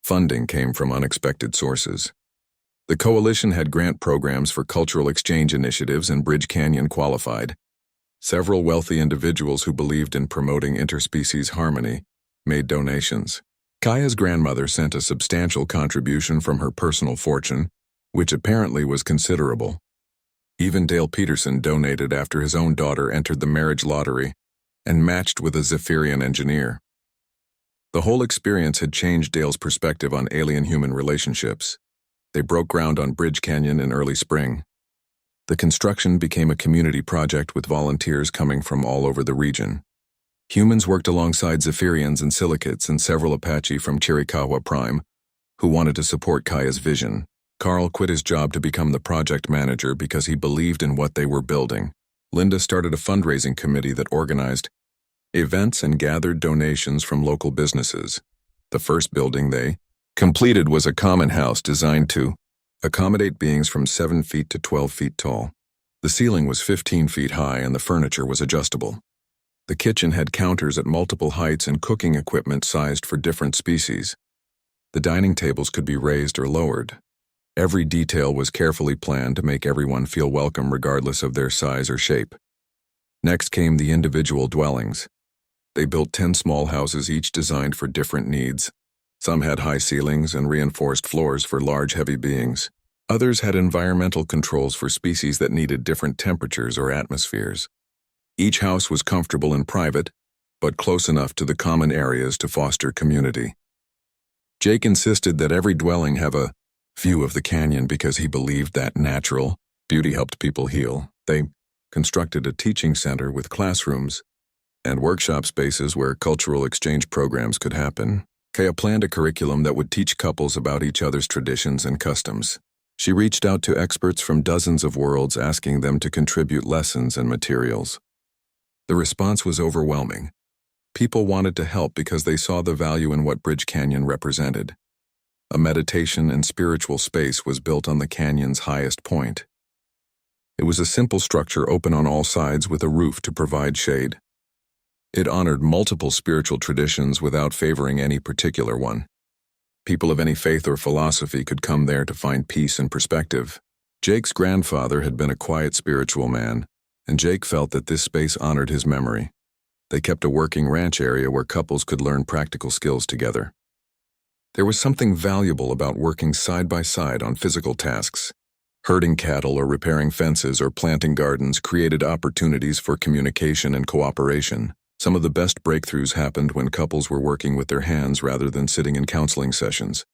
Funding came from unexpected sources. The coalition had grant programs for cultural exchange initiatives, and Bridge Canyon qualified. Several wealthy individuals who believed in promoting interspecies harmony made donations. Kaya's grandmother sent a substantial contribution from her personal fortune, which apparently was considerable. Even Dale Peterson donated after his own daughter entered the marriage lottery and matched with a Zephyrian engineer. The whole experience had changed Dale's perspective on alien-human relationships. They broke ground on Bridge Canyon in early spring. The construction became a community project with volunteers coming from all over the region. Humans worked alongside Zephyrians and Silicates and several Apache from Chiricahua Prime, who wanted to support Kaya's vision. Carl quit his job to become the project manager because he believed in what they were building. Linda started a fundraising committee that organized events and gathered donations from local businesses. The first building they completed was a common house designed to accommodate beings from 7 feet to 12 feet tall. The ceiling was 15 feet high and the furniture was adjustable. The kitchen had counters at multiple heights and cooking equipment sized for different species. The dining tables could be raised or lowered. Every detail was carefully planned to make everyone feel welcome regardless of their size or shape. Next came the individual dwellings. They built 10 small houses, each designed for different needs. Some had high ceilings and reinforced floors for large, heavy beings. Others had environmental controls for species that needed different temperatures or atmospheres. Each house was comfortable and private, but close enough to the common areas to foster community. Jake insisted that every dwelling have a view of the canyon because he believed that natural beauty helped people heal. They constructed a teaching center with classrooms and workshop spaces where cultural exchange programs could happen. Kaya planned a curriculum that would teach couples about each other's traditions and customs. She reached out to experts from dozens of worlds, asking them to contribute lessons and materials. The response was overwhelming. People wanted to help because they saw the value in what Bridge Canyon represented. A meditation and spiritual space was built on the canyon's highest point. It was a simple structure open on all sides with a roof to provide shade. It honored multiple spiritual traditions without favoring any particular one. People of any faith or philosophy could come there to find peace and perspective. Jake's grandfather had been a quiet spiritual man, and Jake felt that this space honored his memory. They kept a working ranch area where couples could learn practical skills together. There was something valuable about working side by side on physical tasks. Herding cattle or repairing fences or planting gardens created opportunities for communication and cooperation. Some of the best breakthroughs happened when couples were working with their hands rather than sitting in counseling sessions.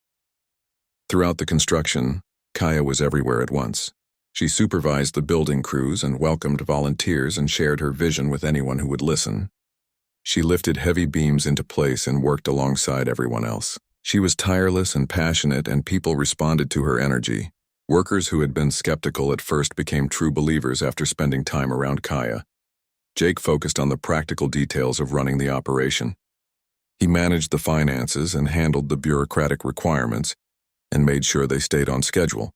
Throughout the construction, Kaya was everywhere at once. She supervised the building crews and welcomed volunteers and shared her vision with anyone who would listen. She lifted heavy beams into place and worked alongside everyone else. She was tireless and passionate, and people responded to her energy. Workers who had been skeptical at first became true believers after spending time around Kaya. Jake focused on the practical details of running the operation. He managed the finances and handled the bureaucratic requirements and made sure they stayed on schedule.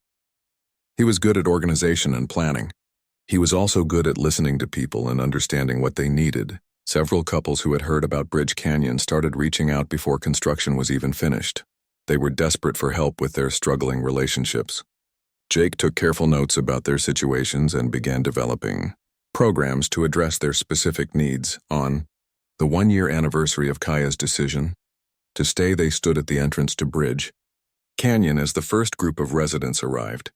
He was good at organization and planning. He was also good at listening to people and understanding what they needed. Several couples who had heard about Bridge Canyon started reaching out before construction was even finished. They were desperate for help with their struggling relationships. Jake took careful notes about their situations and began developing programs to address their specific needs. On the 1-year anniversary of Kaya's decision to stay, they stood at the entrance to Bridge Canyon as the first group of residents arrived.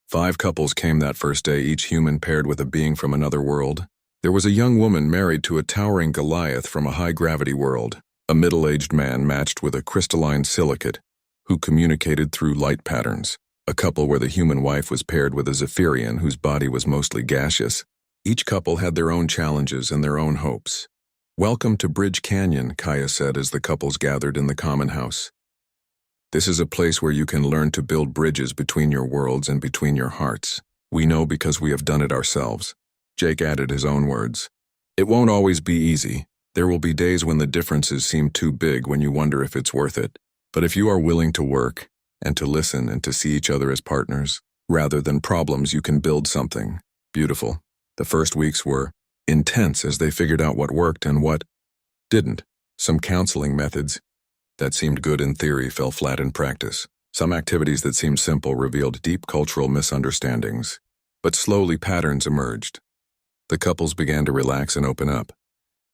5 couples came that first day, each human paired with a being from another world. There was a young woman married to a towering Goliath from a high-gravity world, a middle-aged man matched with a crystalline silicate who communicated through light patterns, a couple where the human wife was paired with a Zephyrian whose body was mostly gaseous. Each couple had their own challenges and their own hopes. "Welcome to Bridge Canyon," Kaya said as the couples gathered in the common house. "This is a place where you can learn to build bridges between your worlds and between your hearts. We know because we have done it ourselves." Jake added his own words. "It won't always be easy. There will be days when the differences seem too big, when you wonder if it's worth it. But if you are willing to work and to listen and to see each other as partners, rather than problems, you can build something beautiful." The first weeks were intense as they figured out what worked and what didn't. Some counseling methods that seemed good in theory fell flat in practice. Some activities that seemed simple revealed deep cultural misunderstandings. But slowly patterns emerged. The couples began to relax and open up.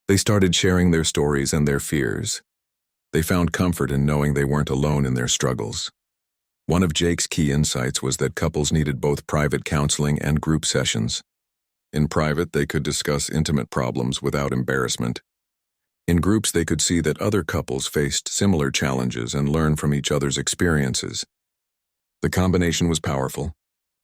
They started sharing their stories and their fears. They found comfort in knowing they weren't alone in their struggles. One of Jake's key insights was that couples needed both private counseling and group sessions. In private, they could discuss intimate problems without embarrassment. In groups, they could see that other couples faced similar challenges and learn from each other's experiences. The combination was powerful.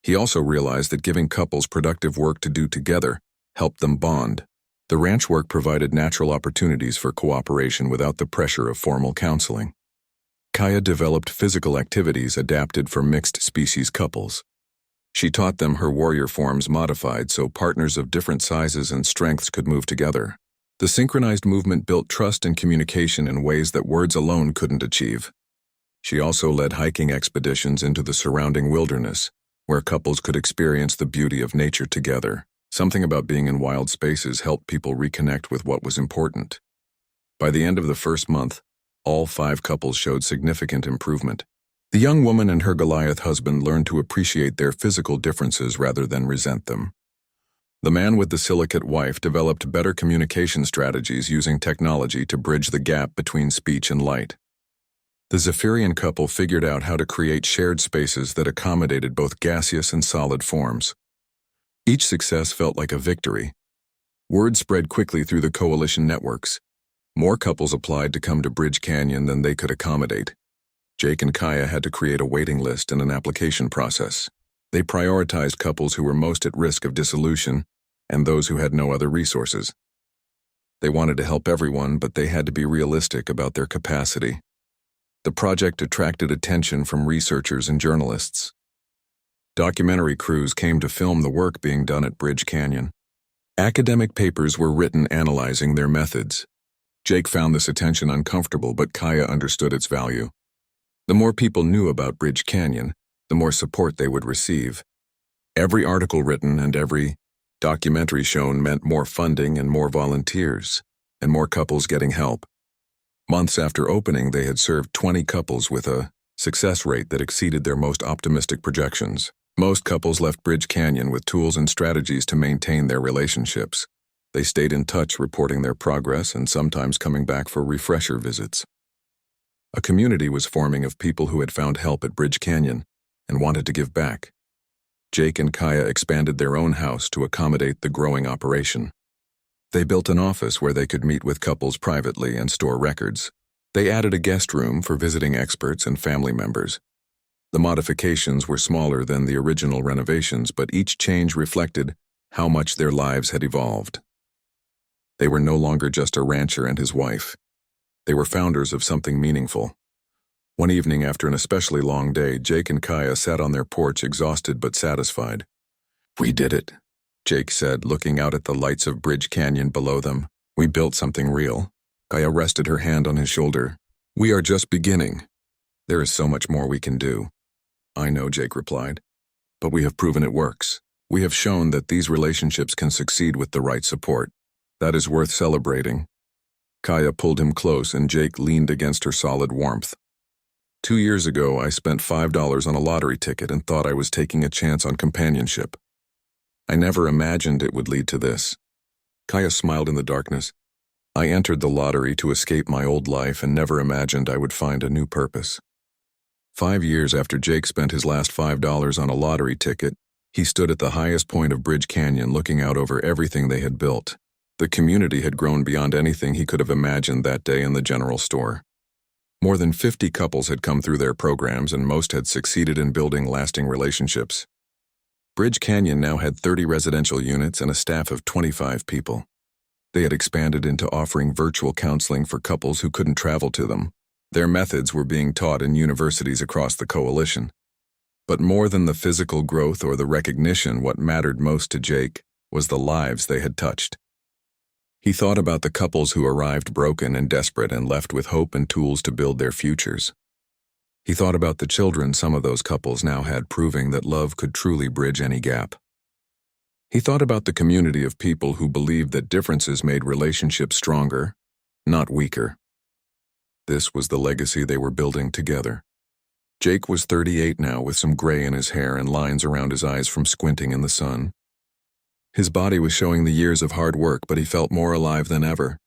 He also realized that giving couples productive work to do together helped them bond. The ranch work provided natural opportunities for cooperation without the pressure of formal counseling. Kaya developed physical activities adapted for mixed-species couples. She taught them her warrior forms modified so partners of different sizes and strengths could move together. The synchronized movement built trust and communication in ways that words alone couldn't achieve. She also led hiking expeditions into the surrounding wilderness, where couples could experience the beauty of nature together. Something about being in wild spaces helped people reconnect with what was important. By the end of the first month, all 5 couples showed significant improvement. The young woman and her Goliath husband learned to appreciate their physical differences rather than resent them. The man with the silicate wife developed better communication strategies using technology to bridge the gap between speech and light. The Zephyrian couple figured out how to create shared spaces that accommodated both gaseous and solid forms. Each success felt like a victory. Word spread quickly through the coalition networks. More couples applied to come to Bridge Canyon than they could accommodate. Jake and Kaya had to create a waiting list and an application process. They prioritized couples who were most at risk of dissolution and those who had no other resources. They wanted to help everyone, but they had to be realistic about their capacity. The project attracted attention from researchers and journalists. Documentary crews came to film the work being done at Bridge Canyon. Academic papers were written analyzing their methods. Jake found this attention uncomfortable, but Kaya understood its value. The more people knew about Bridge Canyon, the more support they would receive. Every article written and every documentary shown meant more funding and more volunteers, and more couples getting help. Months after opening, they had served 20 couples with a success rate that exceeded their most optimistic projections. Most couples left Bridge Canyon with tools and strategies to maintain their relationships. They stayed in touch, reporting their progress and sometimes coming back for refresher visits. A community was forming of people who had found help at Bridge Canyon and wanted to give back. Jake and Kaya expanded their own house to accommodate the growing operation. They built an office where they could meet with couples privately and store records. They added a guest room for visiting experts and family members. The modifications were smaller than the original renovations, but each change reflected how much their lives had evolved. They were no longer just a rancher and his wife. They were founders of something meaningful. One evening after an especially long day, Jake and Kaya sat on their porch, exhausted but satisfied. "We did it," Jake said, looking out at the lights of Bridge Canyon below them. "We built something real." Kaya rested her hand on his shoulder. "We are just beginning. There is so much more we can do." "I know," Jake replied. "But we have proven it works. We have shown that these relationships can succeed with the right support. That is worth celebrating." Kaya pulled him close and Jake leaned against her solid warmth. 2 years ago, I spent $5 on a lottery ticket and thought I was taking a chance on companionship. I never imagined it would lead to this." Kaya smiled in the darkness. "I entered the lottery to escape my old life and never imagined I would find a new purpose." 5 years after Jake spent his last $5 on a lottery ticket, he stood at the highest point of Bridge Canyon looking out over everything they had built. The community had grown beyond anything he could have imagined that day in the general store. More than 50 couples had come through their programs and most had succeeded in building lasting relationships. Bridge Canyon now had 30 residential units and a staff of 25 people. They had expanded into offering virtual counseling for couples who couldn't travel to them. Their methods were being taught in universities across the coalition. But more than the physical growth or the recognition, what mattered most to Jake was the lives they had touched. He thought about the couples who arrived broken and desperate and left with hope and tools to build their futures. He thought about the children some of those couples now had, proving that love could truly bridge any gap. He thought about the community of people who believed that differences made relationships stronger, not weaker. This was the legacy they were building together. Jake was 38 now, with some gray in his hair and lines around his eyes from squinting in the sun. His body was showing the years of hard work, but he felt more alive than ever.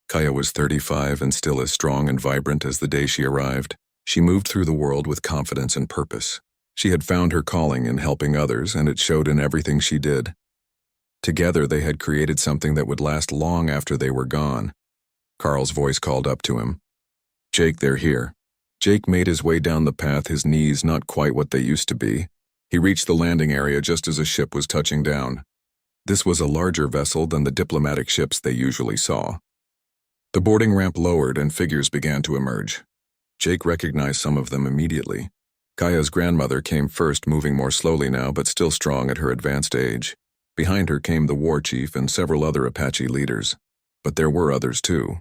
Kaya was 35 and still as strong and vibrant as the day she arrived. She moved through the world with confidence and purpose. She had found her calling in helping others, and it showed in everything she did. Together they had created something that would last long after they were gone. Carl's voice called up to him. "Jake, they're here." Jake made his way down the path, his knees not quite what they used to be. He reached the landing area just as a ship was touching down. This was a larger vessel than the diplomatic ships they usually saw. The boarding ramp lowered and figures began to emerge. Jake recognized some of them immediately. Kaya's grandmother came first, moving more slowly now but still strong at her advanced age. Behind her came the war chief and several other Apache leaders. But there were others too.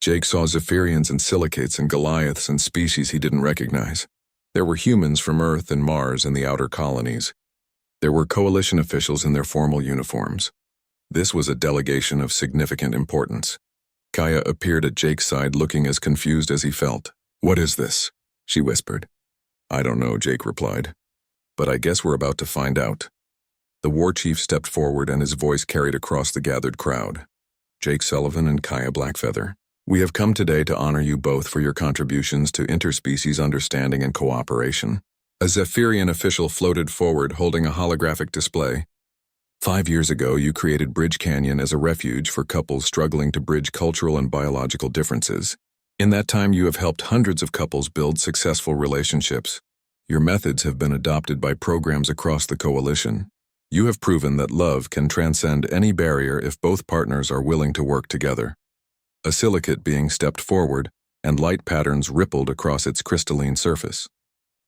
Jake saw Zephyrians and Silicates and Goliaths and species he didn't recognize. There were humans from Earth and Mars and the outer colonies. There were coalition officials in their formal uniforms. This was a delegation of significant importance. Kaya appeared at Jake's side, looking as confused as he felt. "What is this?" she whispered. "I don't know," Jake replied. "But I guess we're about to find out." The war chief stepped forward and his voice carried across the gathered crowd. Jake Sullivan and Kaya Blackfeather, we have come today to honor you both for your contributions to interspecies understanding and cooperation. A Zephyrian official floated forward holding a holographic display. 5 years ago, you created Bridge Canyon as a refuge for couples struggling to bridge cultural and biological differences. In that time, you have helped hundreds of couples build successful relationships. Your methods have been adopted by programs across the coalition. You have proven that love can transcend any barrier if both partners are willing to work together. A silicate being stepped forward, and light patterns rippled across its crystalline surface.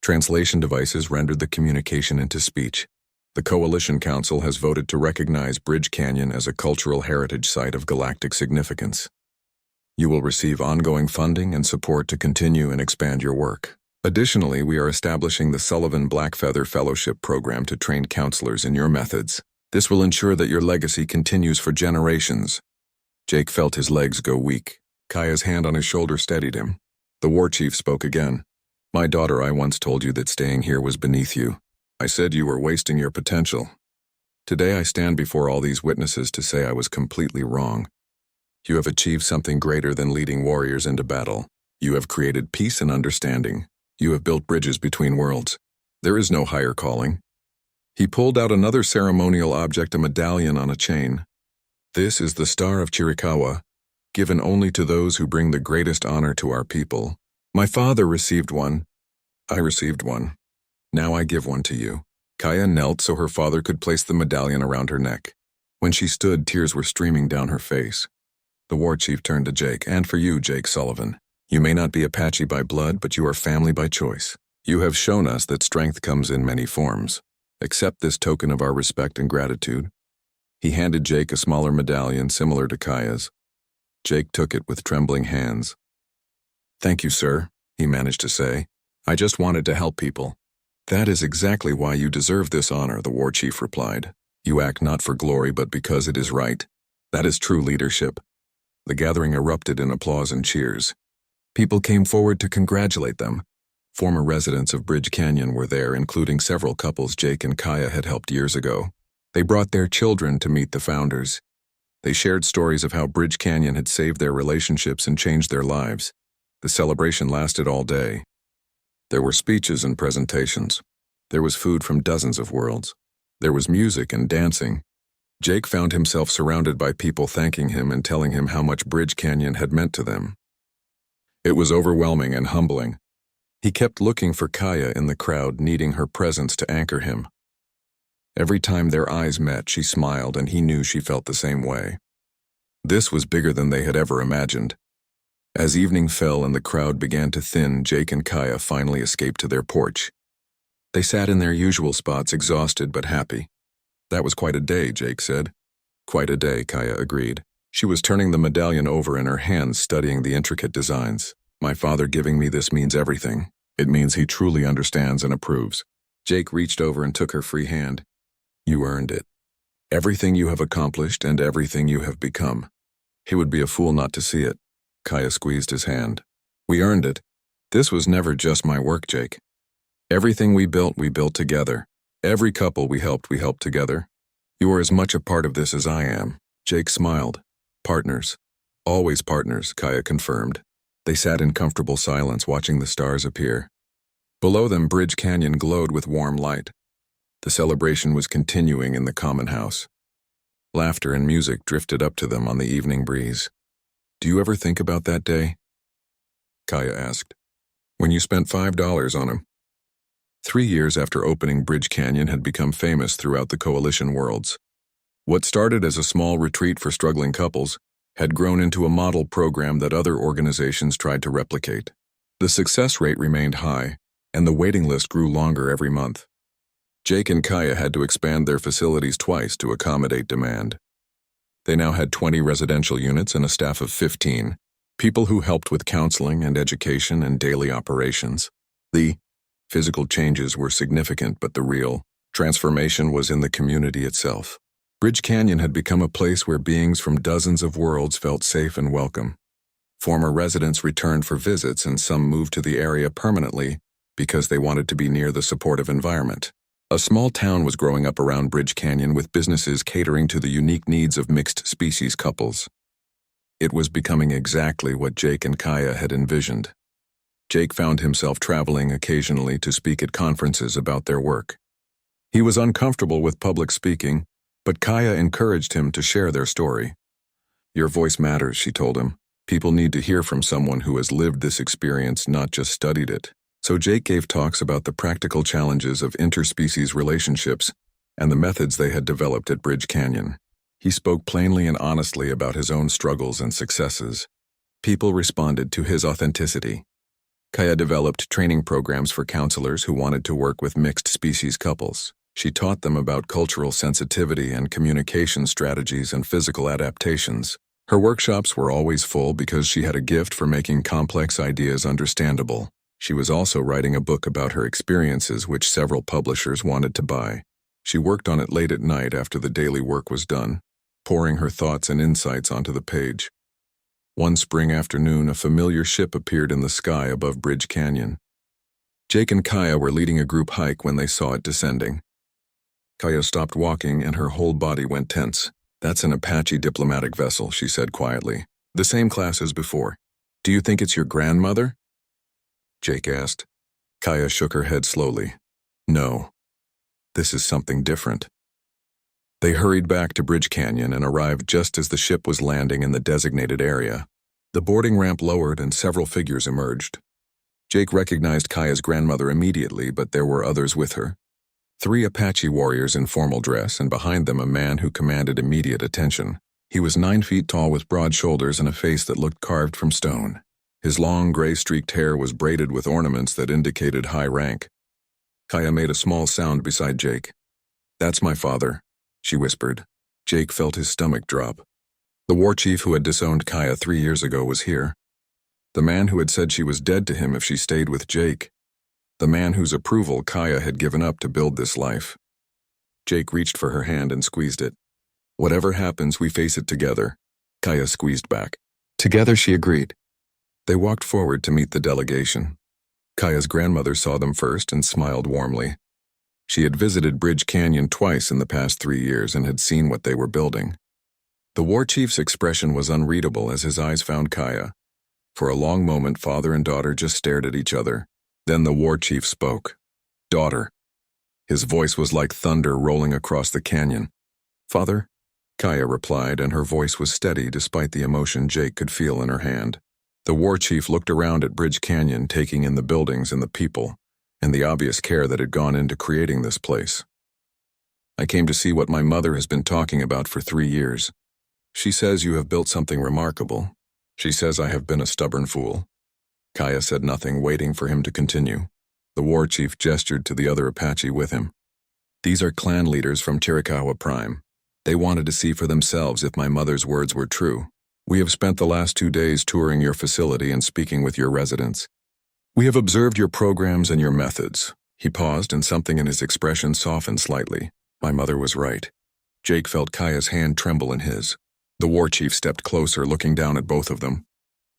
Translation devices rendered the communication into speech. The Coalition Council has voted to recognize Bridge Canyon as a cultural heritage site of galactic significance. You will receive ongoing funding and support to continue and expand your work. Additionally, we are establishing the Sullivan Blackfeather Fellowship Program to train counselors in your methods. This will ensure that your legacy continues for generations. Jake felt his legs go weak. Kaya's hand on his shoulder steadied him. The war chief spoke again. My daughter, I once told you that staying here was beneath you. I said you were wasting your potential. Today I stand before all these witnesses to say I was completely wrong. You have achieved something greater than leading warriors into battle. You have created peace and understanding. You have built bridges between worlds. There is no higher calling. He pulled out another ceremonial object, a medallion on a chain. This is the Star of Chiricahua, given only to those who bring the greatest honor to our people. My father received one. I received one. Now I give one to you. Kaya knelt so her father could place the medallion around her neck. When she stood, tears were streaming down her face. The war chief turned to Jake. And for you, Jake Sullivan. You may not be Apache by blood, but you are family by choice. You have shown us that strength comes in many forms. Accept this token of our respect and gratitude. He handed Jake a smaller medallion similar to Kaya's. Jake took it with trembling hands. Thank you, sir, he managed to say. I just wanted to help people. That is exactly why you deserve this honor, the war chief replied. You act not for glory, but because it is right. That is true leadership. The gathering erupted in applause and cheers. People came forward to congratulate them. Former residents of Bridge Canyon were there, including several couples Jake and Kaya had helped years ago. They brought their children to meet the founders. They shared stories of how Bridge Canyon had saved their relationships and changed their lives. The celebration lasted all day. There were speeches and presentations. There was food from dozens of worlds. There was music and dancing. Jake found himself surrounded by people thanking him and telling him how much Bridge Canyon had meant to them. It was overwhelming and humbling. He kept looking for Kaya in the crowd, needing her presence to anchor him. Every time their eyes met, she smiled, and he knew she felt the same way. This was bigger than they had ever imagined. As evening fell and the crowd began to thin, Jake and Kaya finally escaped to their porch. They sat in their usual spots, exhausted but happy. That was quite a day, Jake said. Quite a day, Kaya agreed. She was turning the medallion over in her hands, studying the intricate designs. My father giving me this means everything. It means he truly understands and approves. Jake reached over and took her free hand. You earned it. Everything you have accomplished and everything you have become. He would be a fool not to see it. Kaya squeezed his hand. We earned it. This was never just my work, Jake. Everything we built together. Every couple we helped together. You are as much a part of this as I am. Jake smiled. Partners. Always partners, Kaya confirmed. They sat in comfortable silence, watching the stars appear. Below them, Bridge Canyon glowed with warm light. The celebration was continuing in the common house. Laughter and music drifted up to them on the evening breeze. Do you ever think about that day? Kaya asked. When you spent $5 on him. 3 years after opening, Bridge Canyon had become famous throughout the coalition worlds. What started as a small retreat for struggling couples had grown into a model program that other organizations tried to replicate. The success rate remained high, and the waiting list grew longer every month. Jake and Kaya had to expand their facilities twice to accommodate demand. They now had 20 residential units and a staff of 15, people who helped with counseling and education and daily operations. The physical changes were significant, but the real transformation was in the community itself. Bridge Canyon had become a place where beings from dozens of worlds felt safe and welcome. Former residents returned for visits, and some moved to the area permanently because they wanted to be near the supportive environment. A small town was growing up around Bridge Canyon with businesses catering to the unique needs of mixed-species couples. It was becoming exactly what Jake and Kaya had envisioned. Jake found himself traveling occasionally to speak at conferences about their work. He was uncomfortable with public speaking, but Kaya encouraged him to share their story. "Your voice matters," she told him. "People need to hear from someone who has lived this experience, not just studied it." So Jake gave talks about the practical challenges of interspecies relationships and the methods they had developed at Bridge Canyon. He spoke plainly and honestly about his own struggles and successes. People responded to his authenticity. Kaya developed training programs for counselors who wanted to work with mixed-species couples. She taught them about cultural sensitivity and communication strategies and physical adaptations. Her workshops were always full because she had a gift for making complex ideas understandable. She was also writing a book about her experiences, which several publishers wanted to buy. She worked on it late at night after the daily work was done, pouring her thoughts and insights onto the page. One spring afternoon, a familiar ship appeared in the sky above Bridge Canyon. Jake and Kaya were leading a group hike when they saw it descending. Kaya stopped walking and her whole body went tense. "That's an Apache diplomatic vessel," she said quietly. "The same class as before. Do you think it's your grandmother?" Jake asked. Kaya shook her head slowly. "No. This is something different." They hurried back to Bridge Canyon and arrived just as the ship was landing in the designated area. The boarding ramp lowered and several figures emerged. Jake recognized Kaya's grandmother immediately, but there were others with her. 3 Apache warriors in formal dress, and behind them a man who commanded immediate attention. He was 9 feet tall with broad shoulders and a face that looked carved from stone. His long, gray-streaked hair was braided with ornaments that indicated high rank. Kaya made a small sound beside Jake. "That's my father," she whispered. Jake felt his stomach drop. The war chief who had disowned Kaya 3 years ago was here. The man who had said she was dead to him if she stayed with Jake. The man whose approval Kaya had given up to build this life. Jake reached for her hand and squeezed it. "Whatever happens, we face it together." Kaya squeezed back. "Together," she agreed. They walked forward to meet the delegation. Kaya's grandmother saw them first and smiled warmly. She had visited Bridge Canyon twice in the past 3 years and had seen what they were building. The war chief's expression was unreadable as his eyes found Kaya. For a long moment, father and daughter just stared at each other. Then the war chief spoke. "Daughter." His voice was like thunder rolling across the canyon. "Father," Kaya replied, and her voice was steady despite the emotion Jake could feel in her hand. The war chief looked around at Bridge Canyon, taking in the buildings and the people, and the obvious care that had gone into creating this place. "I came to see what my mother has been talking about for 3 years. She says you have built something remarkable. She says I have been a stubborn fool." Kaya said nothing, waiting for him to continue. The war chief gestured to the other Apache with him. "These are clan leaders from Chiricahua Prime. They wanted to see for themselves if my mother's words were true. We have spent the last 2 days touring your facility and speaking with your residents. We have observed your programs and your methods." He paused, and something in his expression softened slightly. "My mother was right." Jake felt Kaya's hand tremble in his. The war chief stepped closer, looking down at both of them.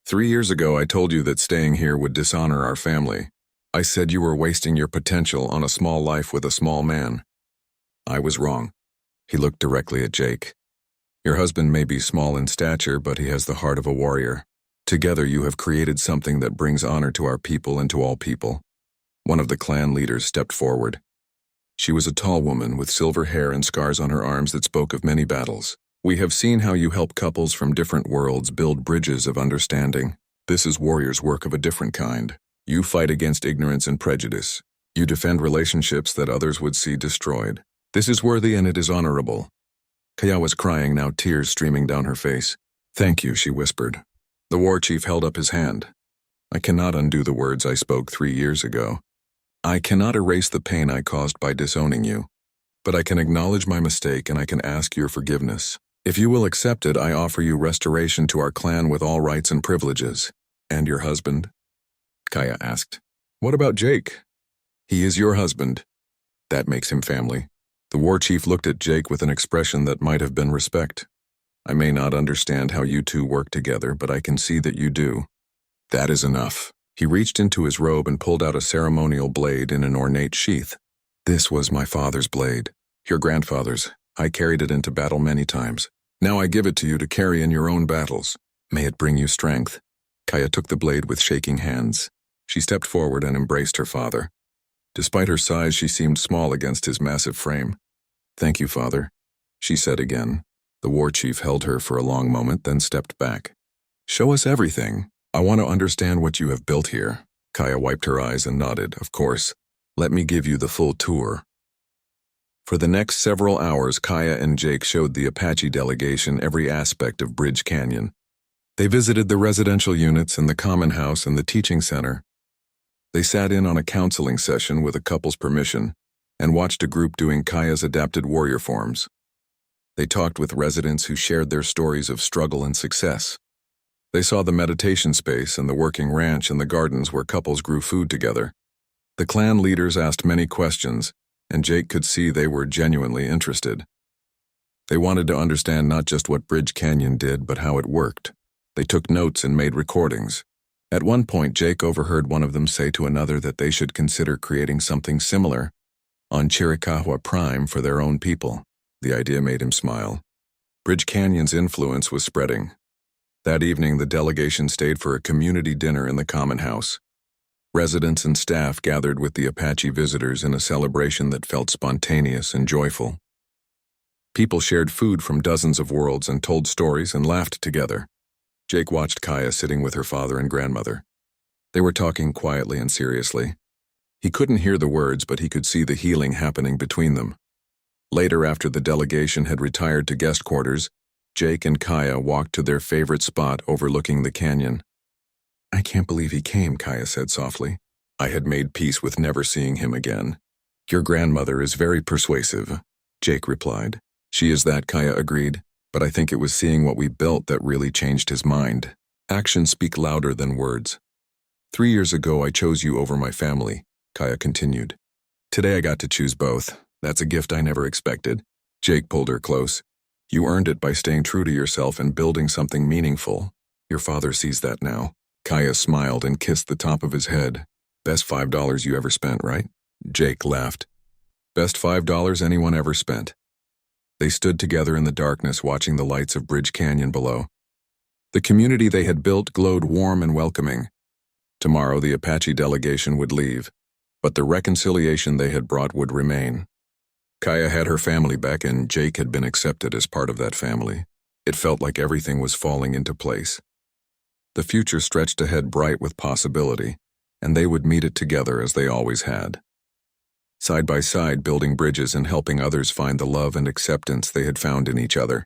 3 years ago, I told you that staying here would dishonor our family. I said you were wasting your potential on a small life with a small man. I was wrong." He looked directly at Jake. "Your husband may be small in stature, but he has the heart of a warrior. Together you have created something that brings honor to our people and to all people." One of the clan leaders stepped forward. She was a tall woman with silver hair and scars on her arms that spoke of many battles. "We have seen how you help couples from different worlds build bridges of understanding. This is warriors' work of a different kind. You fight against ignorance and prejudice. You defend relationships that others would see destroyed. This is worthy and it is honorable." Kaya was crying now, tears streaming down her face. "Thank you," she whispered. The war chief held up his hand. "I cannot undo the words I spoke 3 years ago. I cannot erase the pain I caused by disowning you. But I can acknowledge my mistake and I can ask your forgiveness. If you will accept it, I offer you restoration to our clan with all rights and privileges." "And your husband?" Kaya asked. "What about Jake?" "He is your husband. That makes him family." The war chief looked at Jake with an expression that might have been respect. "I may not understand how you two work together, but I can see that you do. That is enough." He reached into his robe and pulled out a ceremonial blade in an ornate sheath. This was my father's blade. Your grandfather's. I carried it into battle many times. Now I give it to you to carry in your own battles. May it bring you strength. Kaya took the blade with shaking hands. She stepped forward and embraced her father. Despite her size, she seemed small against his massive frame. Thank you, father, she said again. The war chief held her for a long moment, then stepped back. Show us everything. I want to understand what you have built here. Kaya wiped her eyes and nodded. Of course. Let me give you the full tour. For the next several hours, Kaya and Jake showed the Apache delegation every aspect of Bridge Canyon. They visited the residential units and the common house and the teaching center. They sat in on a counseling session with a couple's permission and watched a group doing Kaya's adapted warrior forms. They talked with residents who shared their stories of struggle and success. They saw the meditation space and the working ranch and the gardens where couples grew food together. The clan leaders asked many questions, and Jake could see they were genuinely interested. They wanted to understand not just what Bridge Canyon did, but how it worked. They took notes and made recordings. At one point, Jake overheard one of them say to another that they should consider creating something similar on Chiricahua Prime for their own people. The idea made him smile. Bridge Canyon's influence was spreading. That evening, the delegation stayed for a community dinner in the common house. Residents and staff gathered with the Apache visitors in a celebration that felt spontaneous and joyful. People shared food from dozens of worlds and told stories and laughed together. Jake watched Kaya sitting with her father and grandmother. They were talking quietly and seriously. He couldn't hear the words, but he could see the healing happening between them. Later, after the delegation had retired to guest quarters, Jake and Kaya walked to their favorite spot overlooking the canyon. I can't believe he came, Kaya said softly. I had made peace with never seeing him again. Your grandmother is very persuasive, Jake replied. She is that, Kaya agreed, but I think it was seeing what we built that really changed his mind. Actions speak louder than words. 3 years ago, I chose you over my family, Kaya continued. Today I got to choose both. That's a gift I never expected. Jake pulled her close. You earned it by staying true to yourself and building something meaningful. Your father sees that now. Kaya smiled and kissed the top of his head. Best $5 you ever spent, right? Jake laughed. Best $5 anyone ever spent. They stood together in the darkness watching the lights of Bridge Canyon below. The community they had built glowed warm and welcoming. Tomorrow the Apache delegation would leave, but the reconciliation they had brought would remain. Kaya had her family back and Jake had been accepted as part of that family. It felt like everything was falling into place. The future stretched ahead bright with possibility, and they would meet it together as they always had. Side by side, building bridges and helping others find the love and acceptance they had found in each other.